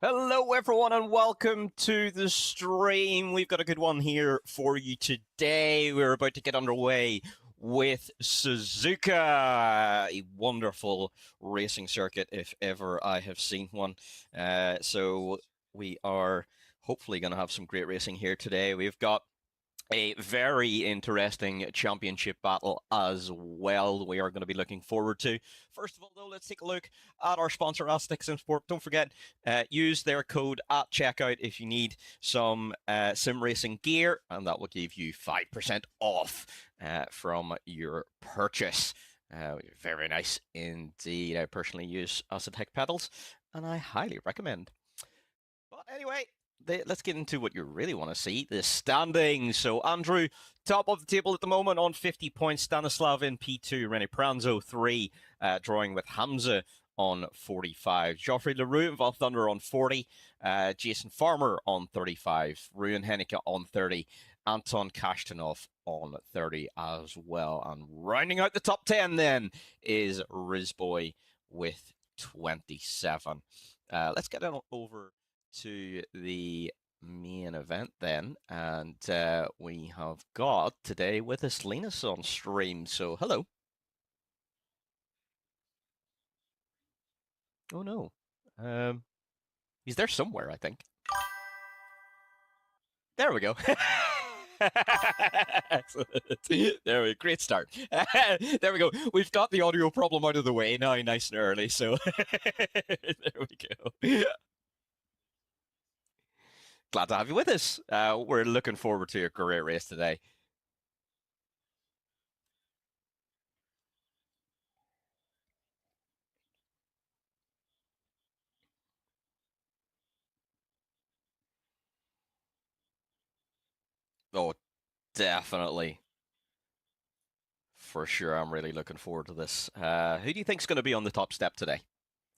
Hello everyone and welcome to the stream. We've got a good one here for you today. We're about to get underway with Suzuka, a wonderful racing circuit if ever I have seen one. So we are hopefully going to have some great racing here today. We've got a very interesting championship battle as well we are going to be looking forward to. First of all, though, let's take a look at our sponsor, Sim Sport. Don't forget, use their code at checkout if you need some sim racing gear, and that will give you 5% off from your purchase. Very nice indeed. I personally use Tech pedals, and I highly recommend. But anyway, let's get into what you really want to see, the standings. So Andrew, top of the table at the moment on 50 points. Stanislav in P2, Rene Pranzo 3, drawing with Hamza on 45. Geoffrey Leroux and Val Thunder on 40. Jason Farmer on 35. Ruin Henneke on 30. Anton Kashtanov on 30 as well. And rounding out the top 10 then is Rizboy with 27. Let's get on over to the main event then, and we have got today with us Linus on stream. So hello. Oh no, he's there somewhere, I think. There we go. Excellent. There we go. Great start. There we go. We've got the audio problem out of the way now, nice and early. So there we go. Glad to have you with us. We're looking forward to a great race today. Oh, definitely. For sure, I'm really looking forward to this. Who do you think's going to be on the top step today?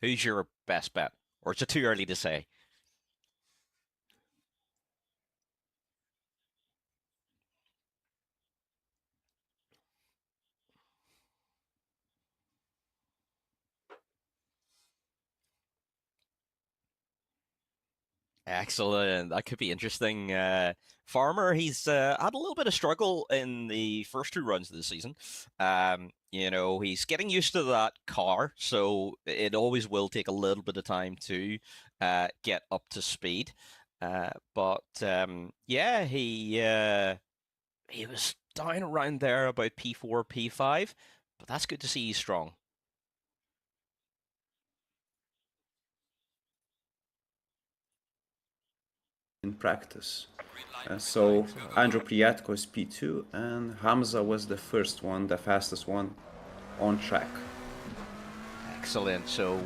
Who's your best bet? Or is it too early to say? Excellent. That could be interesting. Farmer, he's had a little bit of struggle in the first two runs of the season. You know, he's getting used to that car, so it always will take a little bit of time to get up to speed. But yeah, he was down around there about P4, P5, but that's good to see he's strong. In practice. So Andrew Priatko is P2 and Hamza was the first one, the fastest one on track. Excellent. So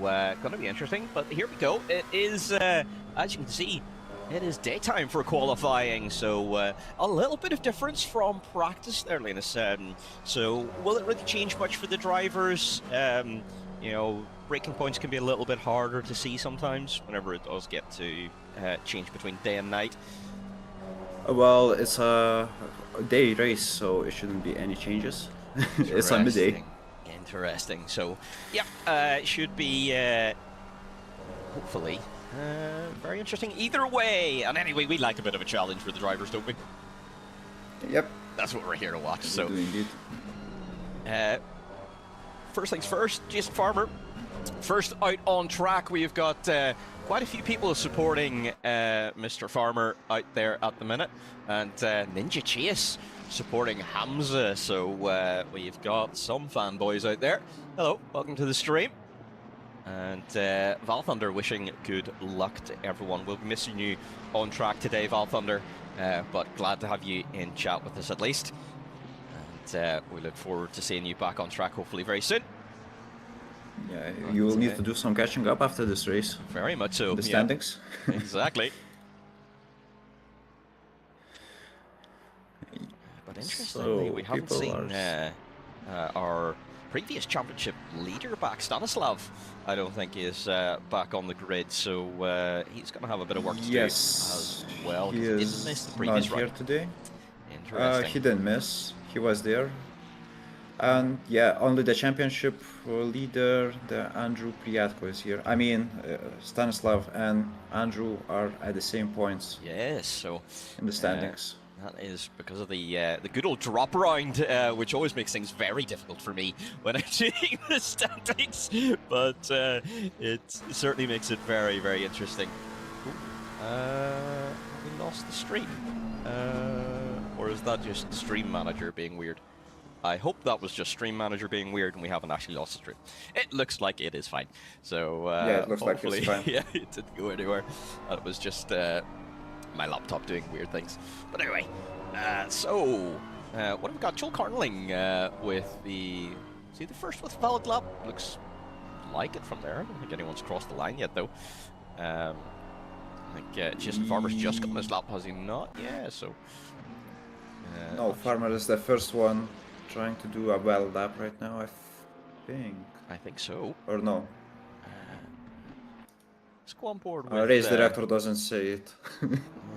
going to be interesting, but here we go. It is, as you can see, it is daytime for qualifying, so a little bit of difference from practice there, Linus. So will it really change much for the drivers? You know, braking points can be a little bit harder to see sometimes whenever it does get to change between day and night. Well, it's a day race, so it shouldn't be any changes. It's a midday. Interesting. So, yeah, it should be hopefully very interesting either way. And anyway, we like a bit of a challenge for the drivers, don't we? Yep. That's what we're here to watch. So, indeed. First things first, Jason Farmer. First out on track, we've got quite a few people supporting Mr. Farmer out there at the minute, and Ninja Chase supporting Hamza. So we've got some fanboys out there. Hello, welcome to the stream. And Val Thunder wishing good luck to everyone. We'll be missing you on track today, Val Thunder, but glad to have you in chat with us at least. And we look forward to seeing you back on track hopefully very soon. Yeah, you will need to do some catching up after this race. Very much so. The standings. Yeah. Exactly. But interestingly, we haven't seen our previous championship leader back. Stanislav, I don't think, is back on the grid, so he's going to have a bit of work to do as well. He didn't is miss the previous not here run today. Interesting. He didn't miss. He was there. And yeah, only the championship leader, the Andrew Priatko is here. I mean, Stanislav and Andrew are at the same points Yes, so in the standings. that is because of the good old drop round, which always makes things very difficult for me when I'm doing the standings. But it certainly makes it very, very interesting. Have we lost the stream? Or is that just Stream Manager being weird? I hope that was just Stream Manager being weird and we haven't actually lost the stream. It looks like it is fine. So yeah, it looks like it's fine. Yeah, it didn't go anywhere. It was just my laptop doing weird things. But anyway, what have we got? Joel Carnling with the... See the first with valid lap? Looks like it from there. I don't think anyone's crossed the line yet though. I think Jason Farmer's just gotten his lap, has he not? Yeah, so... no, Farmer is the first one trying to do a well lap right now, I think. I think so. Or no? Let's go on board with... race director doesn't say it.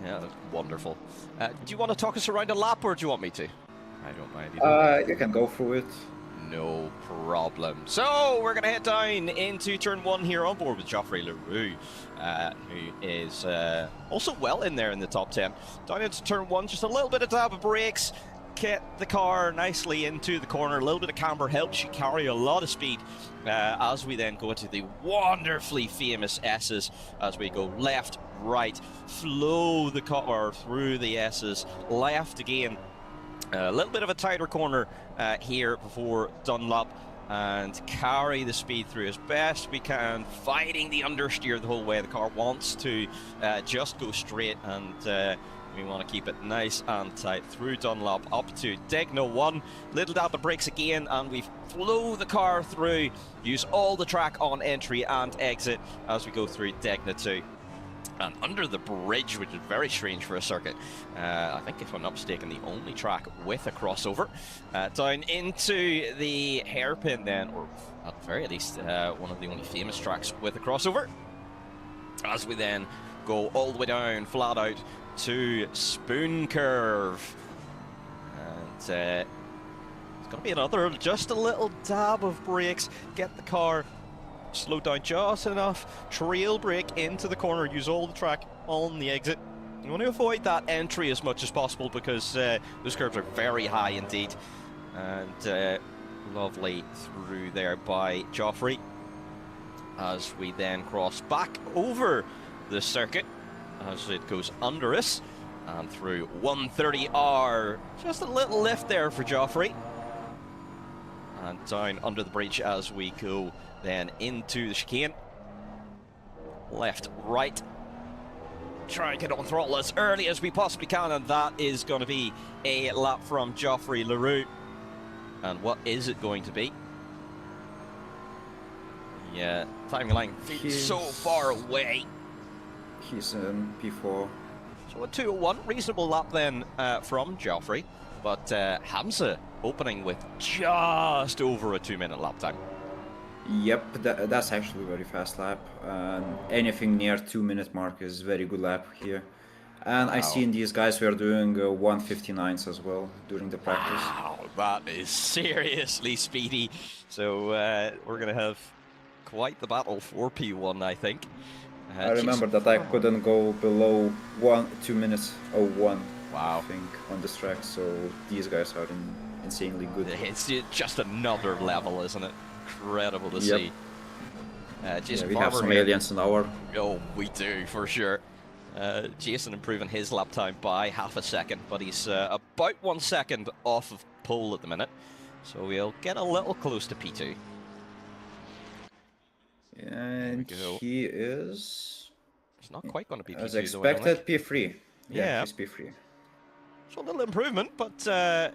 Yeah, that's wonderful. Do you want to talk us around a lap, or do you want me to? I don't mind either. You can go through it. No problem. So, we're going to head down into turn 1 here on board with Geoffrey Leroux, who is also well in there in the top 10. Down into turn 1, just a little bit of dab of brakes. Get the car nicely into the corner. A little bit of camber helps you carry a lot of speed as we then go into the wonderfully famous S's as we go left, right, flow the car through the S's, left again. A little bit of a tighter corner here before Dunlop, and carry the speed through as best we can, fighting the understeer the whole way. The car wants to just go straight, and we want to keep it nice and tight through Dunlop up to Degna 1. Little dab of brakes again, and we flow the car through, use all the track on entry and exit as we go through Degna 2. And under the bridge, which is very strange for a circuit, I think if I'm not mistaken, the only track with a crossover. Down into the hairpin then, or at the very least, one of the only famous tracks with a crossover. As we then go all the way down, flat out, to Spoon Curve. And it's going to be another, just a little dab of brakes, get the car slow down just enough, trail brake into the corner, use all the track on the exit. You want to avoid that entry as much as possible because those curves are very high indeed. And lovely through there by Geoffrey. As we then cross back over the circuit, as it goes under us, and through 130R. Just a little lift there for Geoffrey. And down under the bridge as we go then into the chicane. Left, right. Try and get on throttle as early as we possibly can, and that is going to be a lap from Geoffrey Leroux. And what is it going to be? Yeah, timing line feels so far away. He's in P4. So a 2:01, reasonable lap then from Geoffrey, but Hamza opening with just over a 2-minute lap time. Yep, that's actually a very fast lap. Anything near 2-minute mark is very good lap here. And Wow. I seen these guys were doing 1:59s as well during the practice. Wow, that is seriously speedy. So we're going to have quite the battle for P1, I think. I remember that I couldn't go below 2 minutes 01. Wow. I think on this track, so these guys are insanely good. It's just another level, isn't it? Incredible to see. Jason we have Farmer some here. aliens in our. Oh, we do, for sure. Jason improving his lap time by half a second, but he's about 1 second off of pole at the minute. So we'll get a little close to P2. And he is... It's not quite going to be P2, as though, I don't expected, think. P3. Yeah. He's P3. So a little improvement, but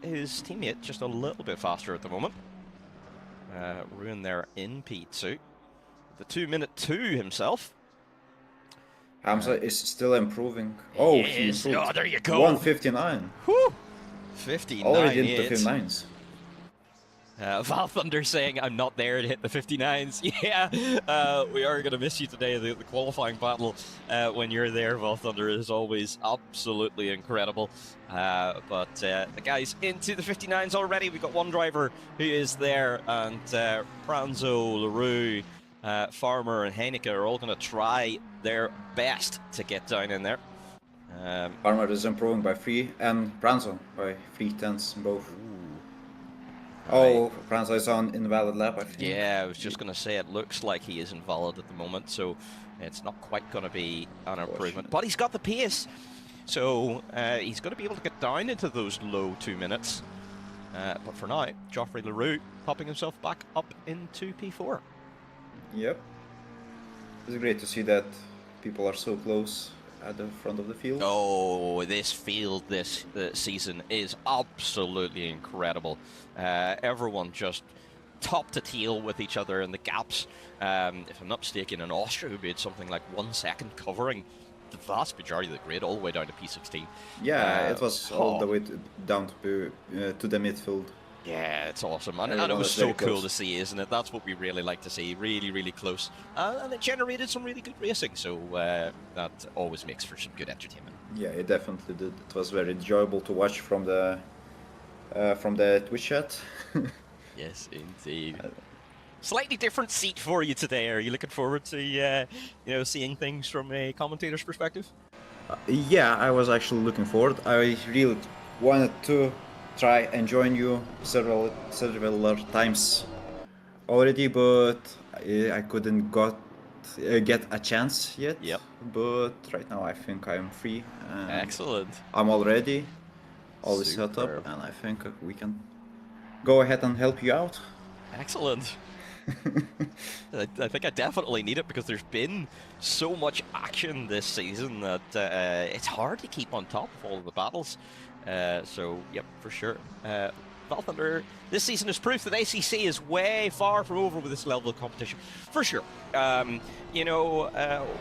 his teammate just a little bit faster at the moment. Ruin there in P2. The 2-minute 2 himself. Hamza is still improving. Oh, He he is. improved. Oh, there you go. 1:59. Whew. 59 Already into hits. 59s. Val Thunder saying, I'm not there to hit the 59s. Yeah, we are going to miss you today. The qualifying battle, when you're there, Val Thunder, is always absolutely incredible. But the guys into the 59s already. We've got one driver who is there, and Pranzo, LaRue, Farmer, and Heineke are all going to try their best to get down in there. Farmer is improving by 3, and Pranzo by 3/10 both. Oh, Pranzo is on invalid lap, I think. Yeah, I was just going to say, it looks like he is invalid at the moment, so it's not quite going to be an improvement. But he's got the pace, so he's going to be able to get down into those low 2 minutes. But for now, Geoffrey LaRue popping himself back up into P4. Yep. It's great to see that people are so close at the front of the field. Oh, this field this season is absolutely incredible. Everyone just top to tail with each other in the gaps. If I'm not mistaken, in Austria, we made something like 1 second covering the vast majority of the grid all the way down to P16. Yeah, it was all the way down to the midfield. Yeah, it's awesome. And it was so cool to see, isn't it? That's what we really like to see. Really, really close. And it generated some really good racing, so that always makes for some good entertainment. Yeah, it definitely did. It was very enjoyable to watch from the Twitch chat. Yes, indeed. Slightly different seat for you today. Are you looking forward to seeing things from a commentator's perspective? Yeah, I was actually looking forward. I really wanted to try and join you several times already, but I couldn't get a chance yet. Yep. But right now I think I'm free. Excellent. I'm all ready. All is set up, and I think we can go ahead and help you out. Excellent. I think I definitely need it, because there's been so much action this season that it's hard to keep on top of all of the battles. So, yep, for sure. Val Thunder, this season is proof that ACC is way far from over with this level of competition. For sure.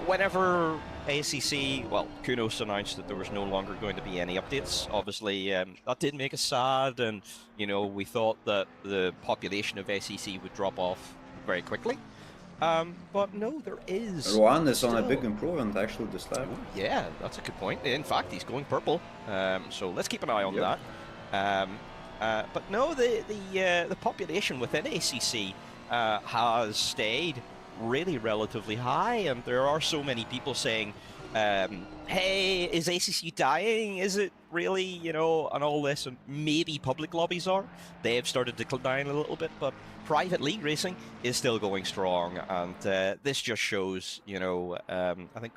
Whenever ACC, well, Kunos announced that there was no longer going to be any updates. Obviously, that did make us sad, and, we thought that the population of ACC would drop off very quickly. But no, there is. Rowan is on a big improvement actually this lap. Yeah, that's a good point. In fact, he's going purple. So let's keep an eye on that. But no, the population within ACC has stayed really relatively high, and there are so many people saying, hey, is ACC dying? Is it really, and all this? And maybe public lobbies are. They've started to decline a little bit, but private league racing is still going strong, and this just shows, I think,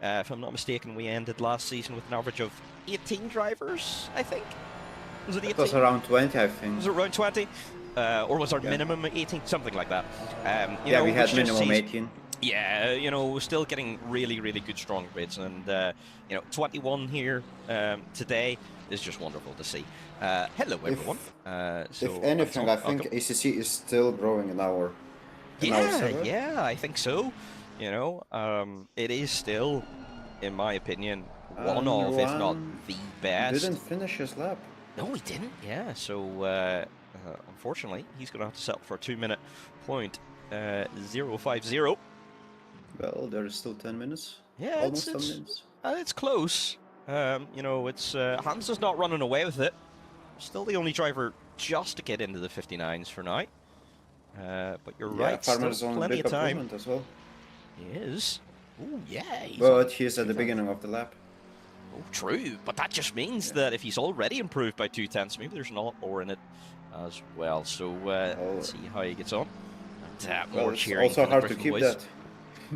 if I'm not mistaken, we ended last season with an average of 18 drivers, I think. Was it 18? It was around 20, I think. Was it around 20? Or was our minimum 18? Something like that. We had minimum 18. Yeah, we're still getting really, really good strong grids, and 21 here today is just wonderful to see. Hello, everyone. If anything, I think ACC is still growing in our server. Yeah, I think so. It is still, in my opinion, one of, if not the best. Didn't finish his lap. No, he didn't. Yeah, so unfortunately, he's going to have to settle for a 2-minute .050. Well, there is still 10 minutes. Yeah, almost 10 minutes. It's close. It's Hamza's not running away with it. Still the only driver just to get into the 59s for now. But you're right, Farmer's still on plenty of time. As well. He is. Ooh, yeah. But he's at the beginning of the lap. Oh, true. But that just means that if he's already improved by 2/10, maybe there's a lot more in it as well. So let's see how he gets on. And, more cheering. It's also hard to Griffin keep boys. that.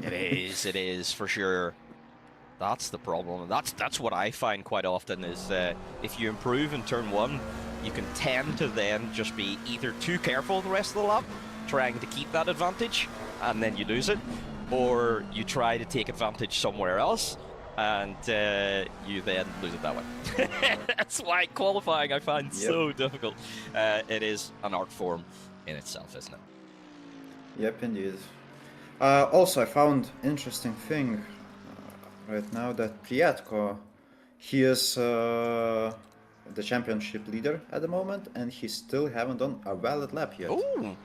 It is for sure. That's the problem. That's what I find quite often is if you improve in turn 1, you can tend to then just be either too careful the rest of the lap, trying to keep that advantage, and then you lose it, or you try to take advantage somewhere else, and you then lose it that way. That's why qualifying I find so difficult. It is an art form in itself, isn't it? Yep, indeed. Also, I found interesting thing right now that Priatko, he is the championship leader at the moment, and he still haven't done a valid lap yet. Oh,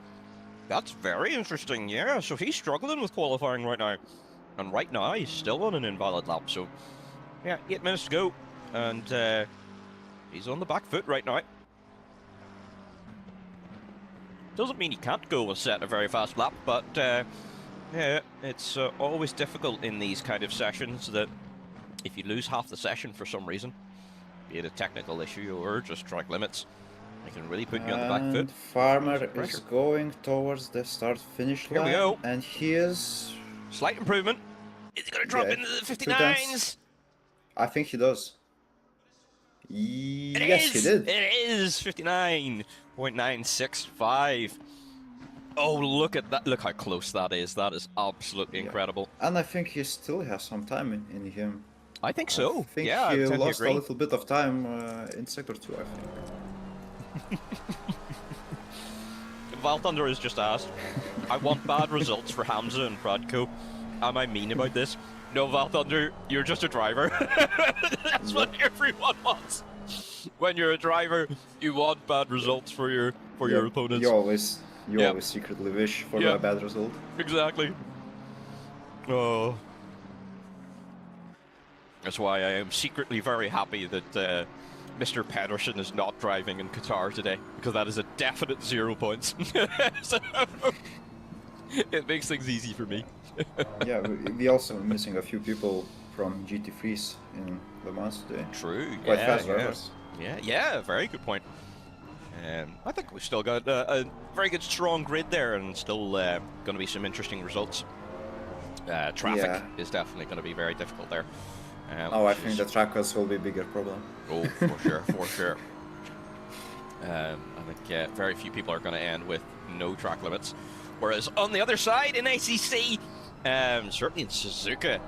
that's very interesting. Yeah, so he's struggling with qualifying right now. And right now, he's still on an invalid lap. So, yeah, 8 minutes to go. And he's on the back foot right now. Doesn't mean he can't go and set a very fast lap, but yeah, it's always difficult in these kind of sessions that if you lose half the session for some reason, be it a technical issue or just track limits, it can really put you on the back foot. Farmer is going towards the start-finish line. Here we go. And he is... Slight improvement. Is he going to drop into the 59s? I think he does. Yes, he did. It is 59.965. Oh, look at that. Look how close that is. That is absolutely incredible. And I think he still has some time in him. I think so. I think yeah, he I lost agree. a little bit of time in Sector 2, I think. Val Thunder has just asked, I want bad results for Hamza and Pradko. Am I mean about this? No, Val Thunder, you're just a driver. That's what everyone wants. When you're a driver, you want bad results for your opponents. You always secretly wish for a bad result. Exactly. Oh. That's why I am secretly very happy that Mr. Pedersen is not driving in Qatar today, because that is a definite 0 points. So, it makes things easy for me. Yeah, we also missing a few people from GT3s in Le Mans today. True. Quite fast drivers. Yeah, very good point. I think we've still got a very good strong grid there, and still going to be some interesting results. Traffic is definitely going to be very difficult there. I think the trackers will be a bigger problem. Oh, for sure, for sure. I think very few people are going to end with no track limits. Whereas on the other side, in ACC, certainly in Suzuka,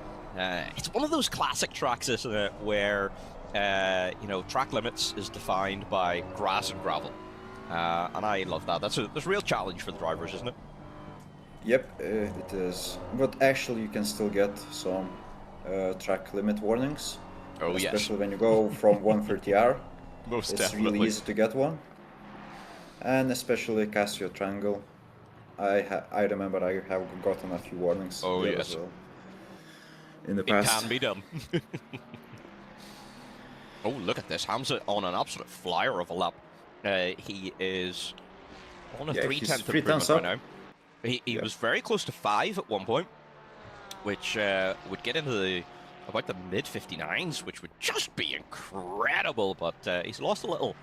it's one of those classic tracks, isn't it, where track limits is defined by grass and gravel, and I love that. That's a real challenge for the drivers, isn't it? Yep, it is. But actually, you can still get some track limit warnings. Oh, especially when you go from 130R. Most it's definitely. Really easy to get one. And especially Casio Triangle. I remember I have gotten a few warnings. Oh, yes. As well in the past. It can be done. Oh, look at this. Hamza on an absolute flyer of a lap. He is on a 3/10 improvement right now. He was very close to 5 at one point, which would get into about the mid-59s, which would just be incredible, but he's lost a little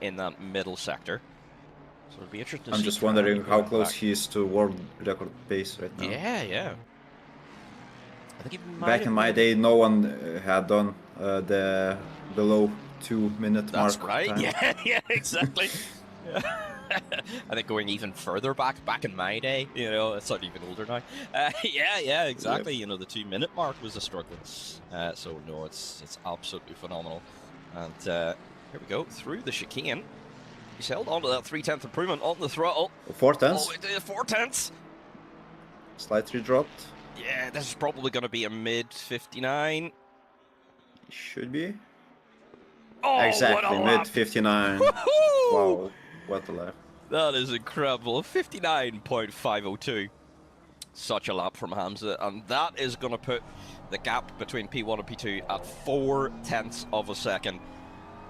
in that middle sector. So it'll be interesting to see. I'm just wondering how close he is to world record pace right now. Yeah. I think he might Back in my day, no one had done the below 2-minute mark. That's right. Time. Yeah, exactly. I think going even further back in my day, it's not even older now. Yeah, exactly. Yep. The 2-minute mark was a struggle. So no, it's absolutely phenomenal. And here we go through the chicane. He's held on to that 3/10 improvement on the throttle. 4/10. Oh, it is 4/10. Slightly dropped. Yeah, this is probably going to be a mid-59. Should be. Oh, exactly, mid-59. Wow, what a lap. That is incredible. 59.502. Such a lap from Hamza, and that is going to put the gap between P1 and P2 at 0.4 of a second.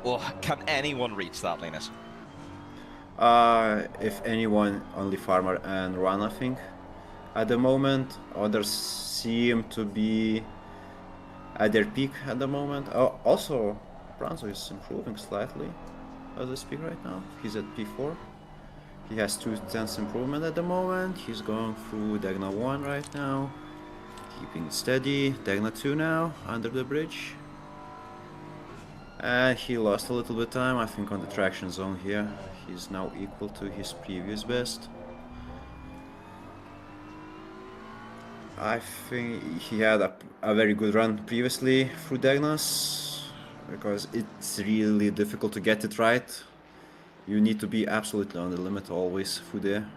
Well, can anyone reach that, Linus? If anyone, only Farmer and Ron, I think. At the moment, others seem to be at their peak at the moment. Also, Bronzo is improving slightly as I speak right now. He's at P4. He has 2/10 improvement at the moment. He's going through Degna 1 right now. Keeping it steady. Degna 2 now, under the bridge. And he lost a little bit of time, I think, on the traction zone here. He's now equal to his previous best. I think he had a very good run previously through Degnas, because it's really difficult to get it right. You need to be absolutely on the limit always through there.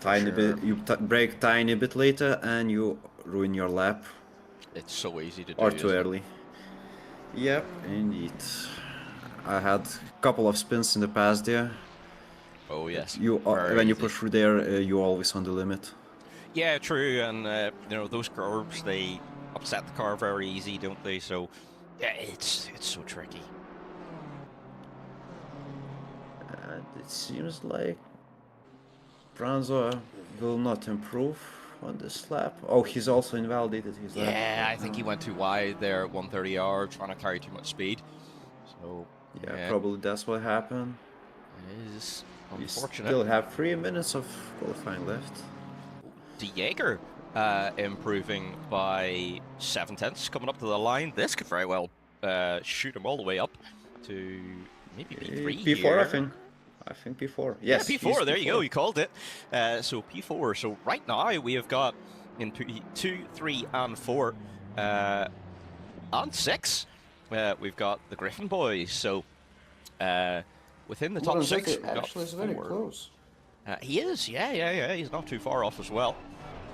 Tiny bit, you brake tiny bit later and you ruin your lap. It's so easy to do. Or too early. Yep, indeed. I had a couple of spins in the past there. Oh yes. You Very when you easy. push through there, you're always on the limit. Yeah, true. And you know, those curves, they upset the car very easy, don't they? So yeah, it's so tricky. And it seems like Franzo will not improve on this lap. Oh, he's also invalidated his lap. Yeah, I right think he now. went too wide there at 130R, trying to carry too much speed. So Yeah, yeah, probably that's what happened. it is We unfortunate. still have 3 minutes of qualifying left. De Jaeger improving by 7 tenths coming up to the line. This could very well shoot him all the way up to maybe P3 P4, I here. think. I think P4. Yeah, Yes, P4. There P4. you go. You called it. So P4. So right now we have got in P2, 3, and 4, and 6. We've got the Griffin boys. So within the top 6, we've got actually is very 4. close. He is. Yeah. He's not too far off as well.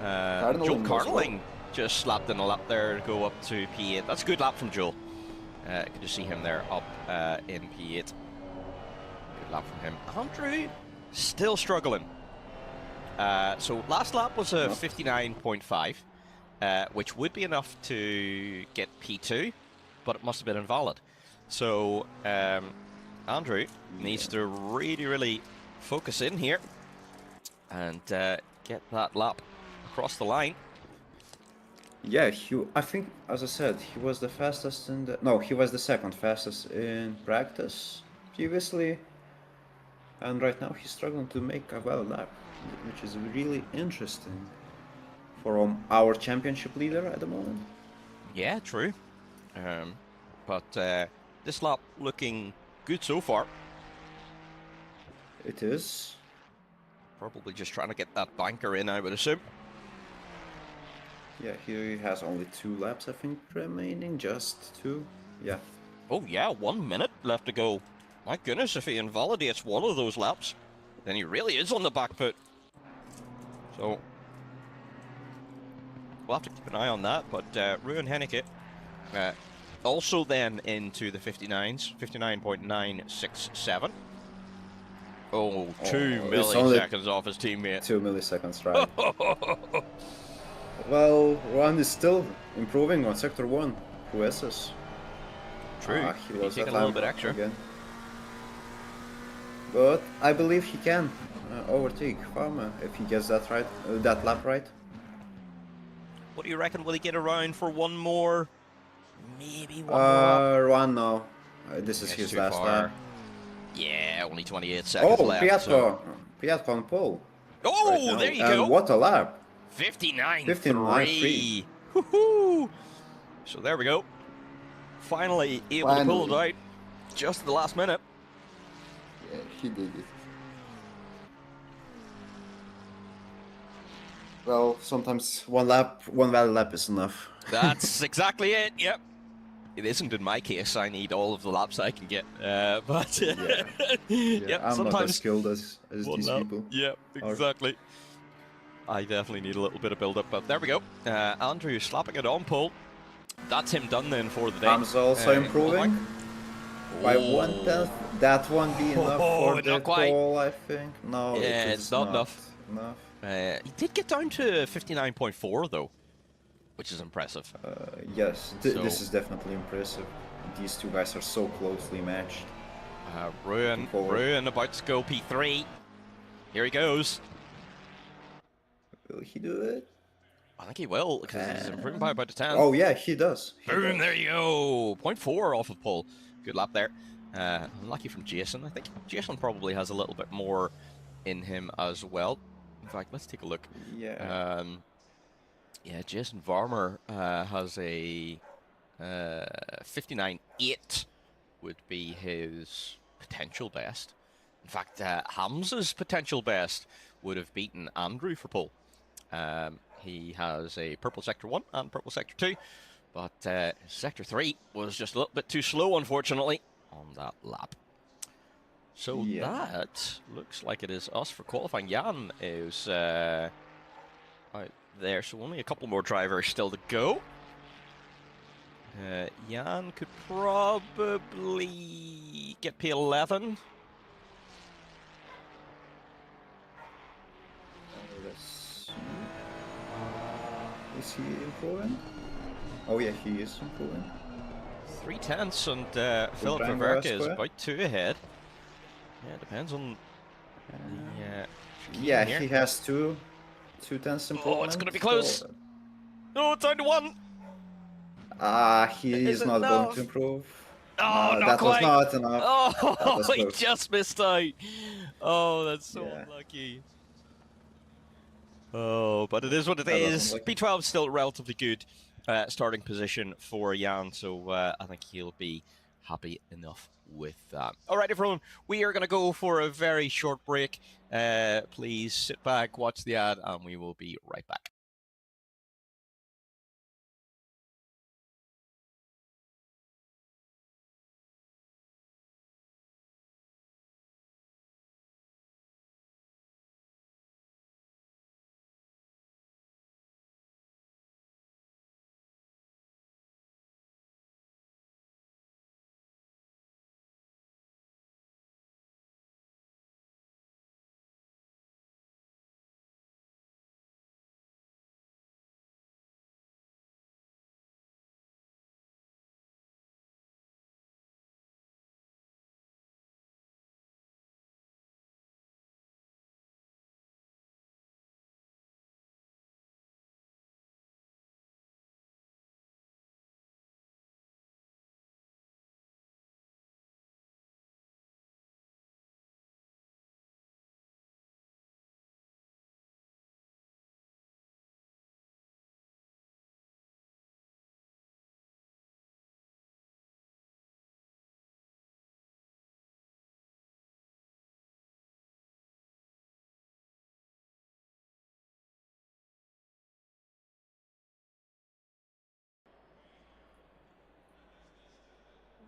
Joel Carneling as Carneling just slapped in a lap there to go up to P8. That's a good lap from Joel. Good to see him there up in P8. Good lap from him. Andrew still struggling. So last lap was a 59.5, which would be enough to get P2, but it must have been invalid. So Andrew needs to really focus in here and get that lap across the line. Yeah, I think, as I said, he was the fastest in the... No, he was the second fastest in practice previously. And right now he's struggling to make a valid lap, which is really interesting for our championship leader at the moment. Yeah, true. But this lap looking good so far. It is. Probably just trying to get that banker in, I would assume. Yeah, he has only 2 laps, I think, remaining. Just 2. Yeah. Oh yeah, 1 minute left to go. My goodness, if he invalidates one of those laps, then he really is on the back foot. So we'll have to keep an eye on that. But Ruin Henneke also then into the 59s, 59.967. Oh, 2 milliseconds off his teammate. 2 milliseconds, right? Well, Juan is still improving on Sector 1 through SS. True, He was taking a little bit extra. Again. But I believe he can overtake Farmer if he gets that right, that lap right. What do you reckon? Will he get around for one more? Maybe one more. Juan, no. This is his last lap. Yeah, only 28 seconds left. Piatko. So. Piatko on pole. Oh, right there you and go. What a lap. 59.3. Woohoo! So there we go. Finally able to pull it out just at the last minute. Yeah, he did it. Well, sometimes one valid lap is enough. That's exactly it. Yep. It isn't in my case. I need all of the laps I can get. But yeah. Yep, I'm sometimes not as skilled as these people. Yeah, exactly. I definitely need a little bit of build-up, but there we go. Andrew slapping it on pole. That's him done then for the day. Ham's also improving by 1/10. That won't be enough for the pole, I think. No, yeah, it's not enough. enough. He did get down to 59.4 though, which is impressive. Yes, this is definitely impressive. These two guys are so closely matched. Ruin about to go P3. Here he goes. Will he do it? I think he will, because he's improving by about a 10. Oh yeah, he does. Boom, there you go. 0.4 off of pole. Good lap there. Unlucky from Jason. I think Jason probably has a little bit more in him as well. In fact, let's take a look. Yeah. Yeah, Jason Varmer has a 59.8 would be his potential best. In fact, Hamza's potential best would have beaten Andrew for pole. He has a purple sector 1 and purple sector 2, but sector 3 was just a little bit too slow, unfortunately, on that lap. So that looks like it is us for qualifying. Jan is out there, so only a couple more drivers still to go. Jan could probably get P11. Let's see. Is he improving? Oh yeah, he is improving. 3/10, and Philip Triangle Ververke is square. about 2 ahead. Yeah, depends on the Yeah, here. he has two tenths improvement. Oh, it's going to be close. So, Oh, it's down to 1. he Is is it not going enough? to improve. Oh, No, not that was quite. not enough. That Oh, was he close. just missed out. Oh, that's so Yeah. unlucky. Oh, but it is what it That was is. unlucky. P12 is still relatively good starting position for Jan, so I think he'll be happy enough with that. All right, everyone, we are going to go for a very short break. Please sit back, watch the ad, and we will be right back.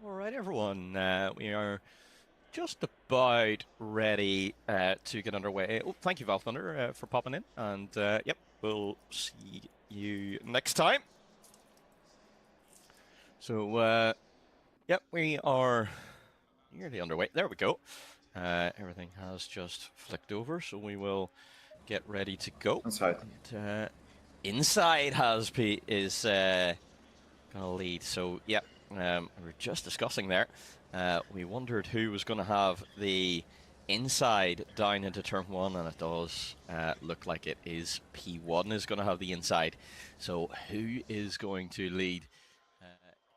All right, everyone, we are just about ready to get underway. Oh, thank you, Valve Thunder, for popping in, and yep, we'll see you next time. So, yep, we are nearly underway. There we go. Everything has just flicked over, so we will get ready to go. Inside. And, inside Hasp is gonna lead. So, yep, we were just discussing there. We wondered who was going to have the inside down into turn 1, and it does look like it is P1 is going to have the inside. So who is going to lead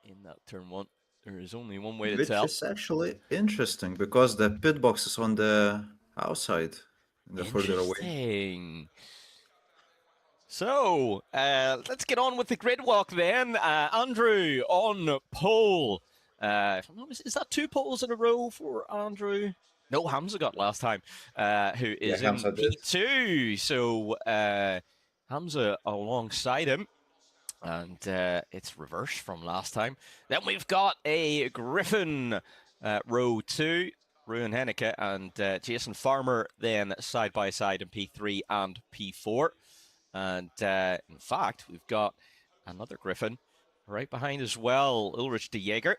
in that turn 1? There is only one way to Which tell. is actually interesting because the pit box is on the outside, the further away. Interesting. So, let's get on with the grid walk then. Andrew on pole. If I'm not mistaken, is that 2 poles in a row for Andrew? No, Hamza got last time, who is in Hamza did. P2. So, Hamza alongside him. And it's reversed from last time. Then we've got a Griffin row 2. Ruin Henneke and Jason Farmer then side by side in P3 and P4. And in fact, we've got another Griffin right behind as well, Ulrich de Jaeger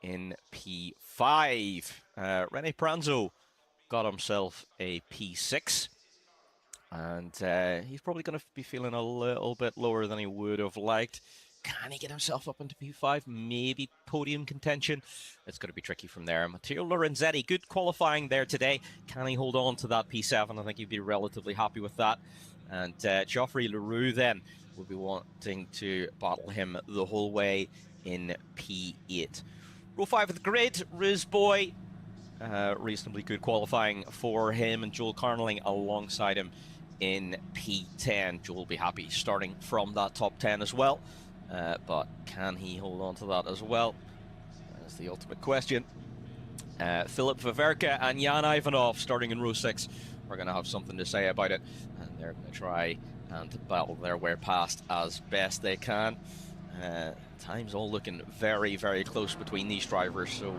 in P5. Rene Pranzo got himself a P6. And he's probably going to be feeling a little bit lower than he would have liked. Can he get himself up into P5? Maybe podium contention. It's going to be tricky from there. Matteo Lorenzetti, good qualifying there today. Can he hold on to that P7? I think he'd be relatively happy with that. And Geoffrey Leroux then will be wanting to battle him the whole way in P8. Row 5 of the grid, Rizboy. Reasonably good qualifying for him, and Joel Carnelling alongside him in P10. Joel will be happy starting from that top 10 as well. But can he hold on to that as well? That's the ultimate question. Philip Ververke and Jan Ivanov starting in row 6. We're going to have something to say about it, and they're going to try and battle their way past as best they can. Time's all looking very, very close between these drivers, so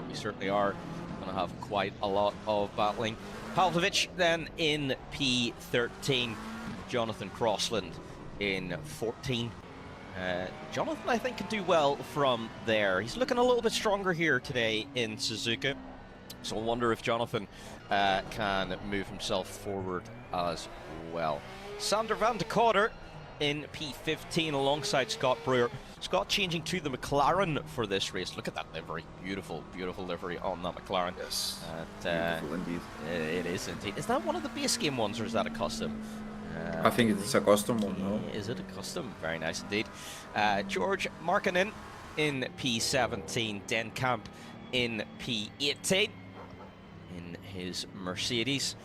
we certainly are going to have quite a lot of battling. Pavlovic then in P13, Jonathan Crossland in 14. Jonathan, I think, can do well from there. He's looking a little bit stronger here today in Suzuka. So I wonder if Jonathan can move himself forward as well. Sander van de Kotter in P15 alongside Scott Brewer. Scott changing to the McLaren for this race. Look at that livery. Beautiful, beautiful livery on that McLaren. Yes. And, Beautiful indeed. it is indeed. Is that one of the base game ones or is that a custom? I think it's a custom one. No? Is it a custom? Very nice indeed. George Markkanen in P17. Den Kamp in P18 in his Mercedes.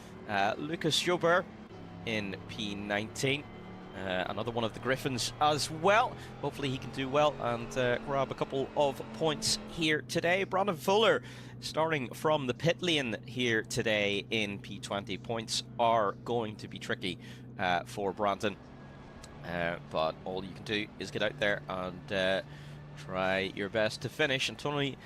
Lucas Joubert in P19. Another one of the Griffins as well. Hopefully he can do well and grab a couple of points here today. Brandon Fuller starting from the pit lane here today in P20. Points are going to be tricky for Brandon. But all you can do is get out there and try your best to finish. Antonoli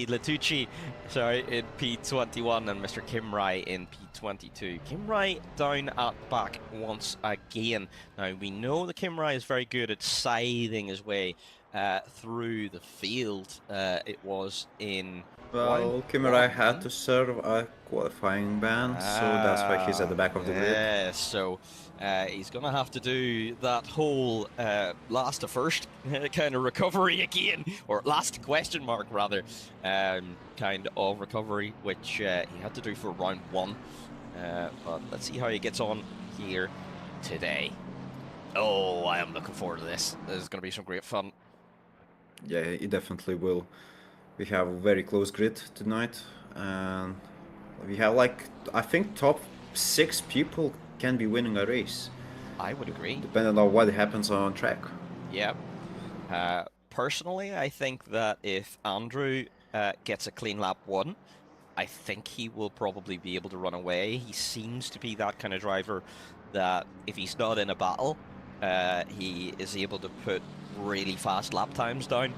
Latucci, sorry, in P21 and Mr. Kimrai in P22. Kimrai down at the back once again. Now we know that Kimrai is very good at scything his way through the field. It was in Well, Kimura had to serve a qualifying ban, so that's why he's at the back of the grid. Yeah, so he's going to have to do that whole last to first kind of recovery again, or last question mark rather, kind of recovery, which he had to do for round 1. But let's see how he gets on here today. Oh, I am looking forward to this. This is going to be some great fun. Yeah, he definitely will. We have a very close grid tonight, and we have I think top 6 people can be winning a race. I would agree. Depending on what happens on track. Yeah. Personally, I think that if Andrew gets a clean lap 1, I think he will probably be able to run away. He seems to be that kind of driver that if he's not in a battle, he is able to put really fast lap times down.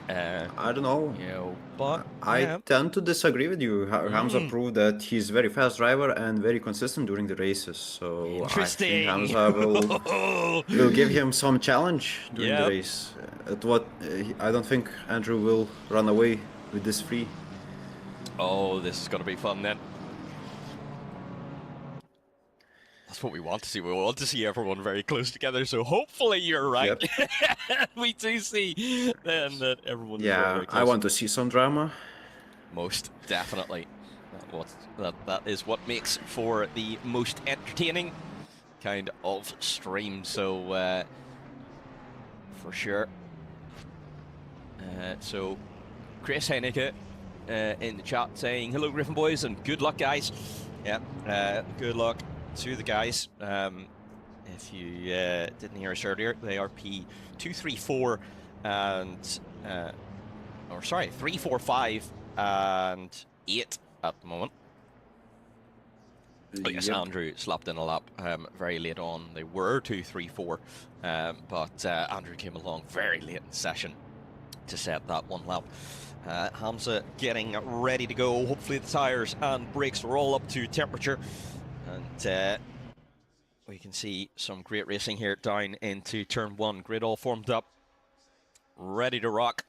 I don't know. You know, but I tend to disagree with you. Hamza proved that he's a very fast driver and very consistent during the races. So Interesting. I think Hamza will give him some challenge during the race. I don't think Andrew will run away with this free. Oh, this is going to be fun then. That's what we want to see. We want to see everyone very close together. So hopefully you're right. Yep. We do see then that everyone. Yeah, very close. I want to see some drama. Most definitely. That is what makes for the most entertaining kind of stream. So for sure. So Chris Heineke in the chat saying hello Griffin boys and good luck guys. Yeah, good luck to the guys. If you didn't hear us earlier, they are P234 and or sorry, 3, 4, 5 and 8 at the moment. But yes, Andrew slapped in a lap very late on. They were 2, 3, 4, but Andrew came along very late in the session to set that one lap. Hamza getting ready to go. Hopefully the tires and brakes are all up to temperature. And we can see some great racing here down into turn 1. Grid all formed up, ready to rock.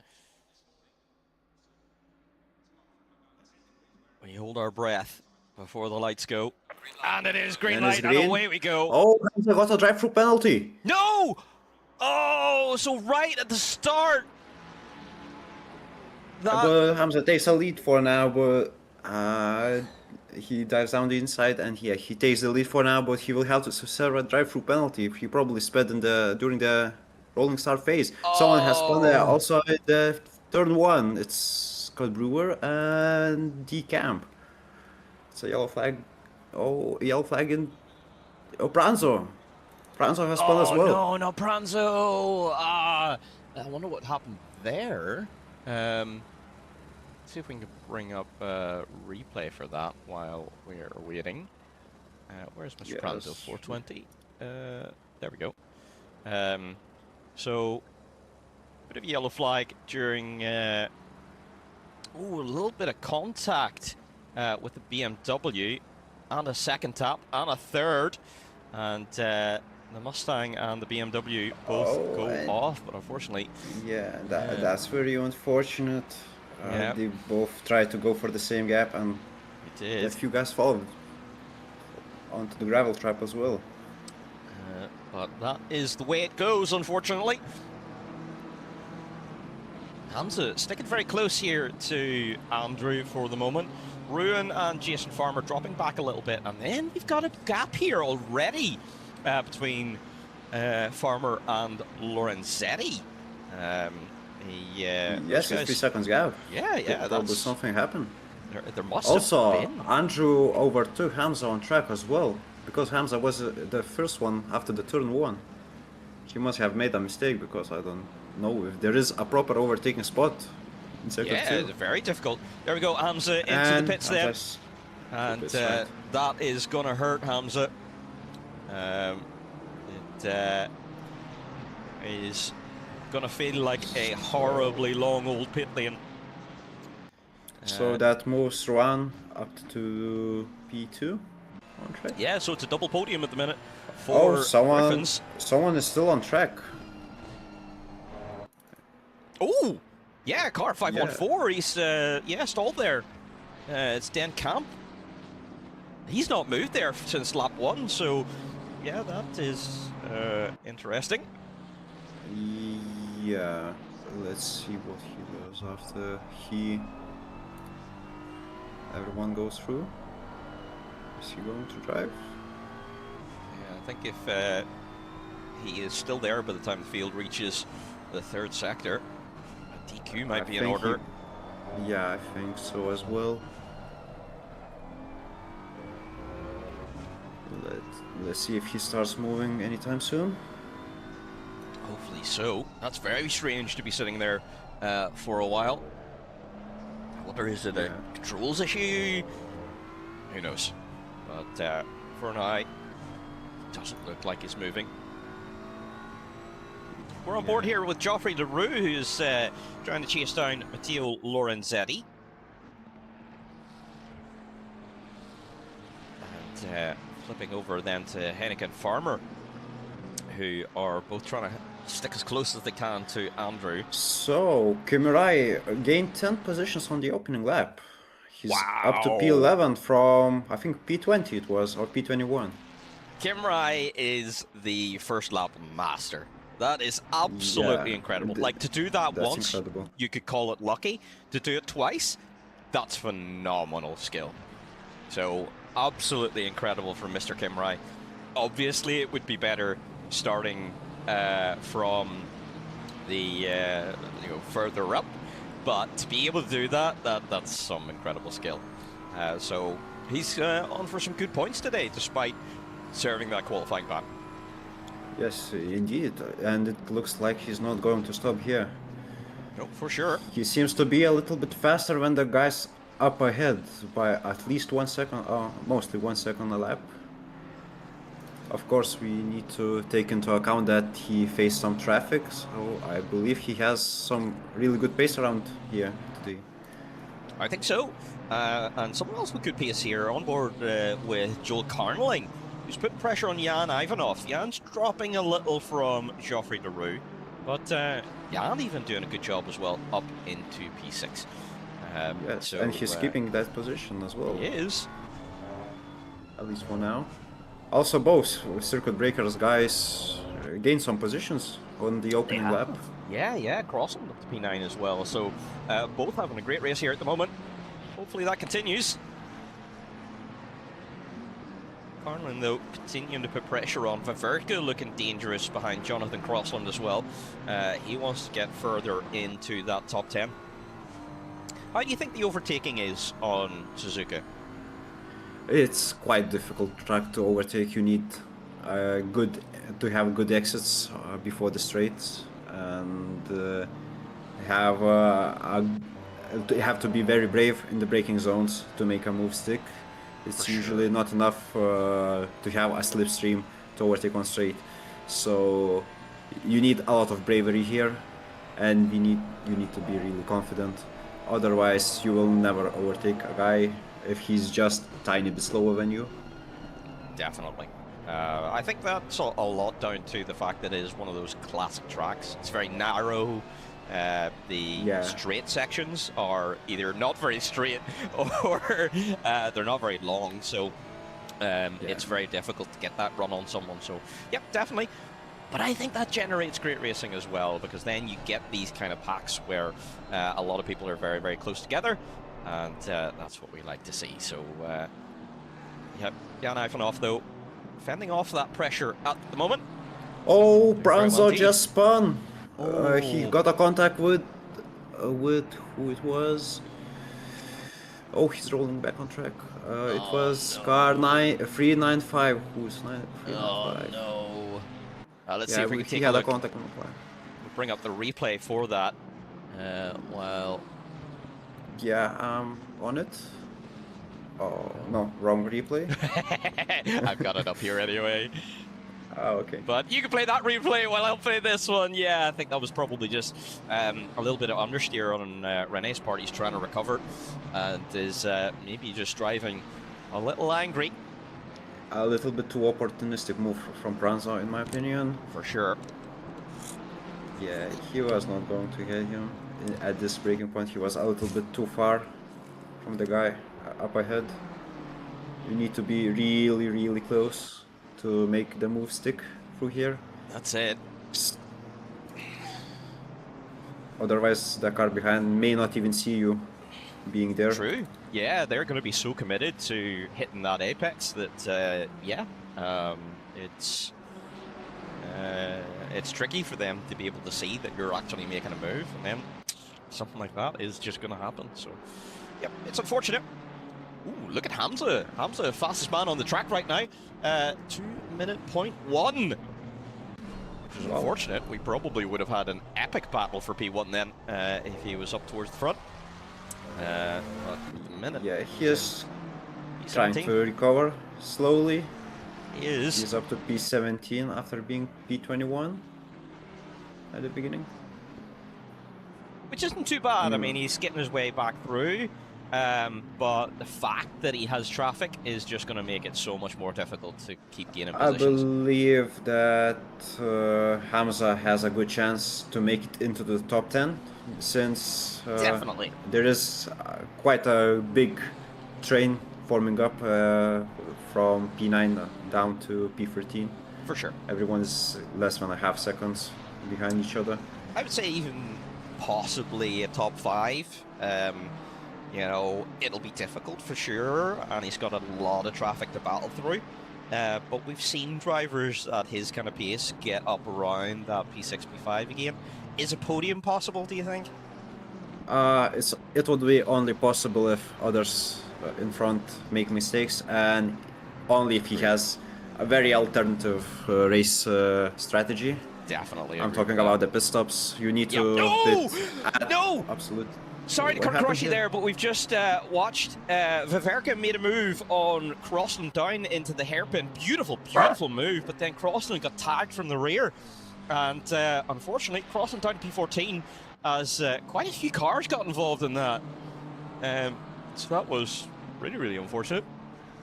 We hold our breath before the lights go. And it is green light, and away we go. Oh, Hamza got a drive-through penalty. No! Oh, so right at the start. But Hamza takes a lead for now, but he dives down the inside and he takes the lead for now, but he will have to serve a drive-through penalty. He probably sped during the rolling start phase. Someone has spun there also in the turn 1. It's Scott Brewer and D Camp. It's a yellow flag. Oh, yellow flag in. Oh, Pranzo. Pranzo has spun as well. No, no, Pranzo. I wonder what happened there. See if we can bring up a replay for that while we're waiting. Where's Mr. Pranzo? 420. There we go. So, bit of a yellow flag during. A little bit of contact with the BMW, and a second tap, and a third, and the Mustang and the BMW both go off, but unfortunately. Yeah, that's very unfortunate. Yeah. They both tried to go for the same gap, and He did. a few guys followed onto the gravel trap as well. But that is the way it goes, unfortunately. Hamza sticking very close here to Andrew for the moment. Ruin and Jason Farmer dropping back a little bit, and then we've got a gap here already between Farmer and Lorenzetti. Yes, it's 3 seconds gap. Yeah, Probably that's something happened. there must Also, have been. Andrew overtook Hamza on track as well, because Hamza was the first one after the turn 1. He must have made a mistake, because I don't know if there is a proper overtaking spot in sector 2. Yeah, very difficult. There we go, Hamza into And the pits there. And right. that is going to hurt Hamza. It is going to feel like a horribly long old pit lane. So that moves Ruan up to P2 on track. Yeah, so it's a double podium at the minute Oh, for someone Griffins. is still on track. Oh, yeah, car 514. He's stalled there. It's Dan Camp. He's not moved there since lap 1, so yeah, that is interesting. Yeah, let's see what he does after everyone goes through. Is he going to drive? Yeah, I think if he is still there by the time the field reaches the 3rd sector, a DQ might be in order. Yeah, I think so as well. Let's see if he starts moving anytime soon. Hopefully so. That's very strange to be sitting there for a while. I wonder, is it a controls issue? Who knows? But for now, it doesn't look like he's moving. We're on board here with Geoffrey LaRue, who's trying to chase down Matteo Lorenzetti. And flipping over then to Hennig and Farmer, who are both trying to stick as close as they can to Andrew. So, Kimirai gained 10 positions on the opening lap. He's up to Wow. P11 from, I think, P20 it was, or P21. Kimirai is the first lap master. That is absolutely Yeah, incredible. Like, to do that that's once, incredible. you could call it lucky. To do it twice, that's phenomenal skill. So, absolutely incredible from Mr. Kimirai. Obviously, it would be better starting from the further up, but to be able to do that's some incredible skill. So he's on for some good points today, despite serving that qualifying ban. Yes, indeed, and it looks like he's not going to stop here. No, for sure. He seems to be a little bit faster when the guy's up ahead by at least 1 second, mostly 1 second a lap. Of course, we need to take into account that he faced some traffic, so I believe he has some really good pace around here today. I think so. And someone else with good pace here on board with Joel Carnling, who's putting pressure on Jan Ivanov. Jan's dropping a little from Geoffrey LaRue, but Jan even doing a good job as well up into P6. Yes, so, and he's keeping that position as well. He is. At least for now. Also, both circuit breakers guys gained some positions on the opening lap. Yeah, crossing up to P9 as well. So both having a great race here at the moment. Hopefully that continues. Carlin, though, continuing to put pressure on. Vaverka looking dangerous behind Jonathan Crossland as well. He wants to get further into that top 10. How do you think the overtaking is on Suzuka? It's quite difficult track to overtake. You need to have good exits before the straights, and have to be very brave in the braking zones to make a move stick. It's usually not enough to have a slipstream to overtake on straight. So you need a lot of bravery here, and you need to be really confident. Otherwise, you will never overtake a guy if he's just a tiny bit slower than you. Definitely. I think that's a lot down to the fact that it is one of those classic tracks. It's very narrow. The Yeah. straight sections are either not very straight or they're not very long, so it's very difficult to get that run on someone. So, yep, definitely. But I think that generates great racing as well, because then you get these kind of packs where a lot of people are very, very close together, and that's what we like to see. So, yep, Jan Ivanov, though, fending off that pressure at the moment. Oh, Doing very well Pranzo indeed. just spun. Oh. He got a contact with who it was. Oh, he's rolling back on track. It was no. car 395. Who's 395? No. Let's see Yeah, if we can he take a had a look. contact on the car. We'll bring up the replay for that. Well, Yeah, on it. Oh no, wrong replay. I've got it up here anyway. Oh, okay. But you can play that replay while I'll play this one. Yeah, I think that was probably just a little bit of understeer on Rene's part. He's trying to recover and is maybe just driving a little angry. A little bit too opportunistic move from Pranzo, in my opinion. For sure. Yeah, he was not going to hit him. At this breaking point, he was a little bit too far from the guy up ahead. You need to be really, really close to make the move stick through here. That's it. Otherwise, the car behind may not even see you being there. True. Yeah, they're going to be so committed to hitting that apex that, it's tricky for them to be able to see that you're actually making a move, and then something like that is just going to happen. So, yep, it's unfortunate. Ooh, look at Hamza. Hamza, fastest man on the track right now. 2-minute .1. Which is unfortunate. We probably would have had an epic battle for P1 then if he was up towards the front. But at the minute, Yeah, he is P17. trying to recover slowly. He is. He's up to P17 after being P21 at the beginning. Which isn't too bad. I mean, he's getting his way back through. But the fact that he has traffic is just going to make it so much more difficult to keep gaining I positions. believe that Hamza has a good chance to make it into the top 10, since Definitely. there is quite a big train forming up from P9 down to P13. For sure. Everyone is less than a half seconds behind each other. I would say even possibly a top 5. You know, it'll be difficult for sure, and he's got a lot of traffic to battle through. But we've seen drivers at his kind of pace get up around that P6, P5 again. Is a podium possible, do you think? It would be only possible if others in front make mistakes, and only if he has a very alternative race strategy. Definitely. I'm talking about the pit stops. You need to No! pit. No! Absolute. Sorry to What cut happened across you here? there, but we've just watched Viverka made a move on Crossland down into the hairpin. Beautiful, beautiful move, but then Crossland got tagged from the rear. And unfortunately, Crossland down to P14 as quite a few cars got involved in that. So that was really, really unfortunate.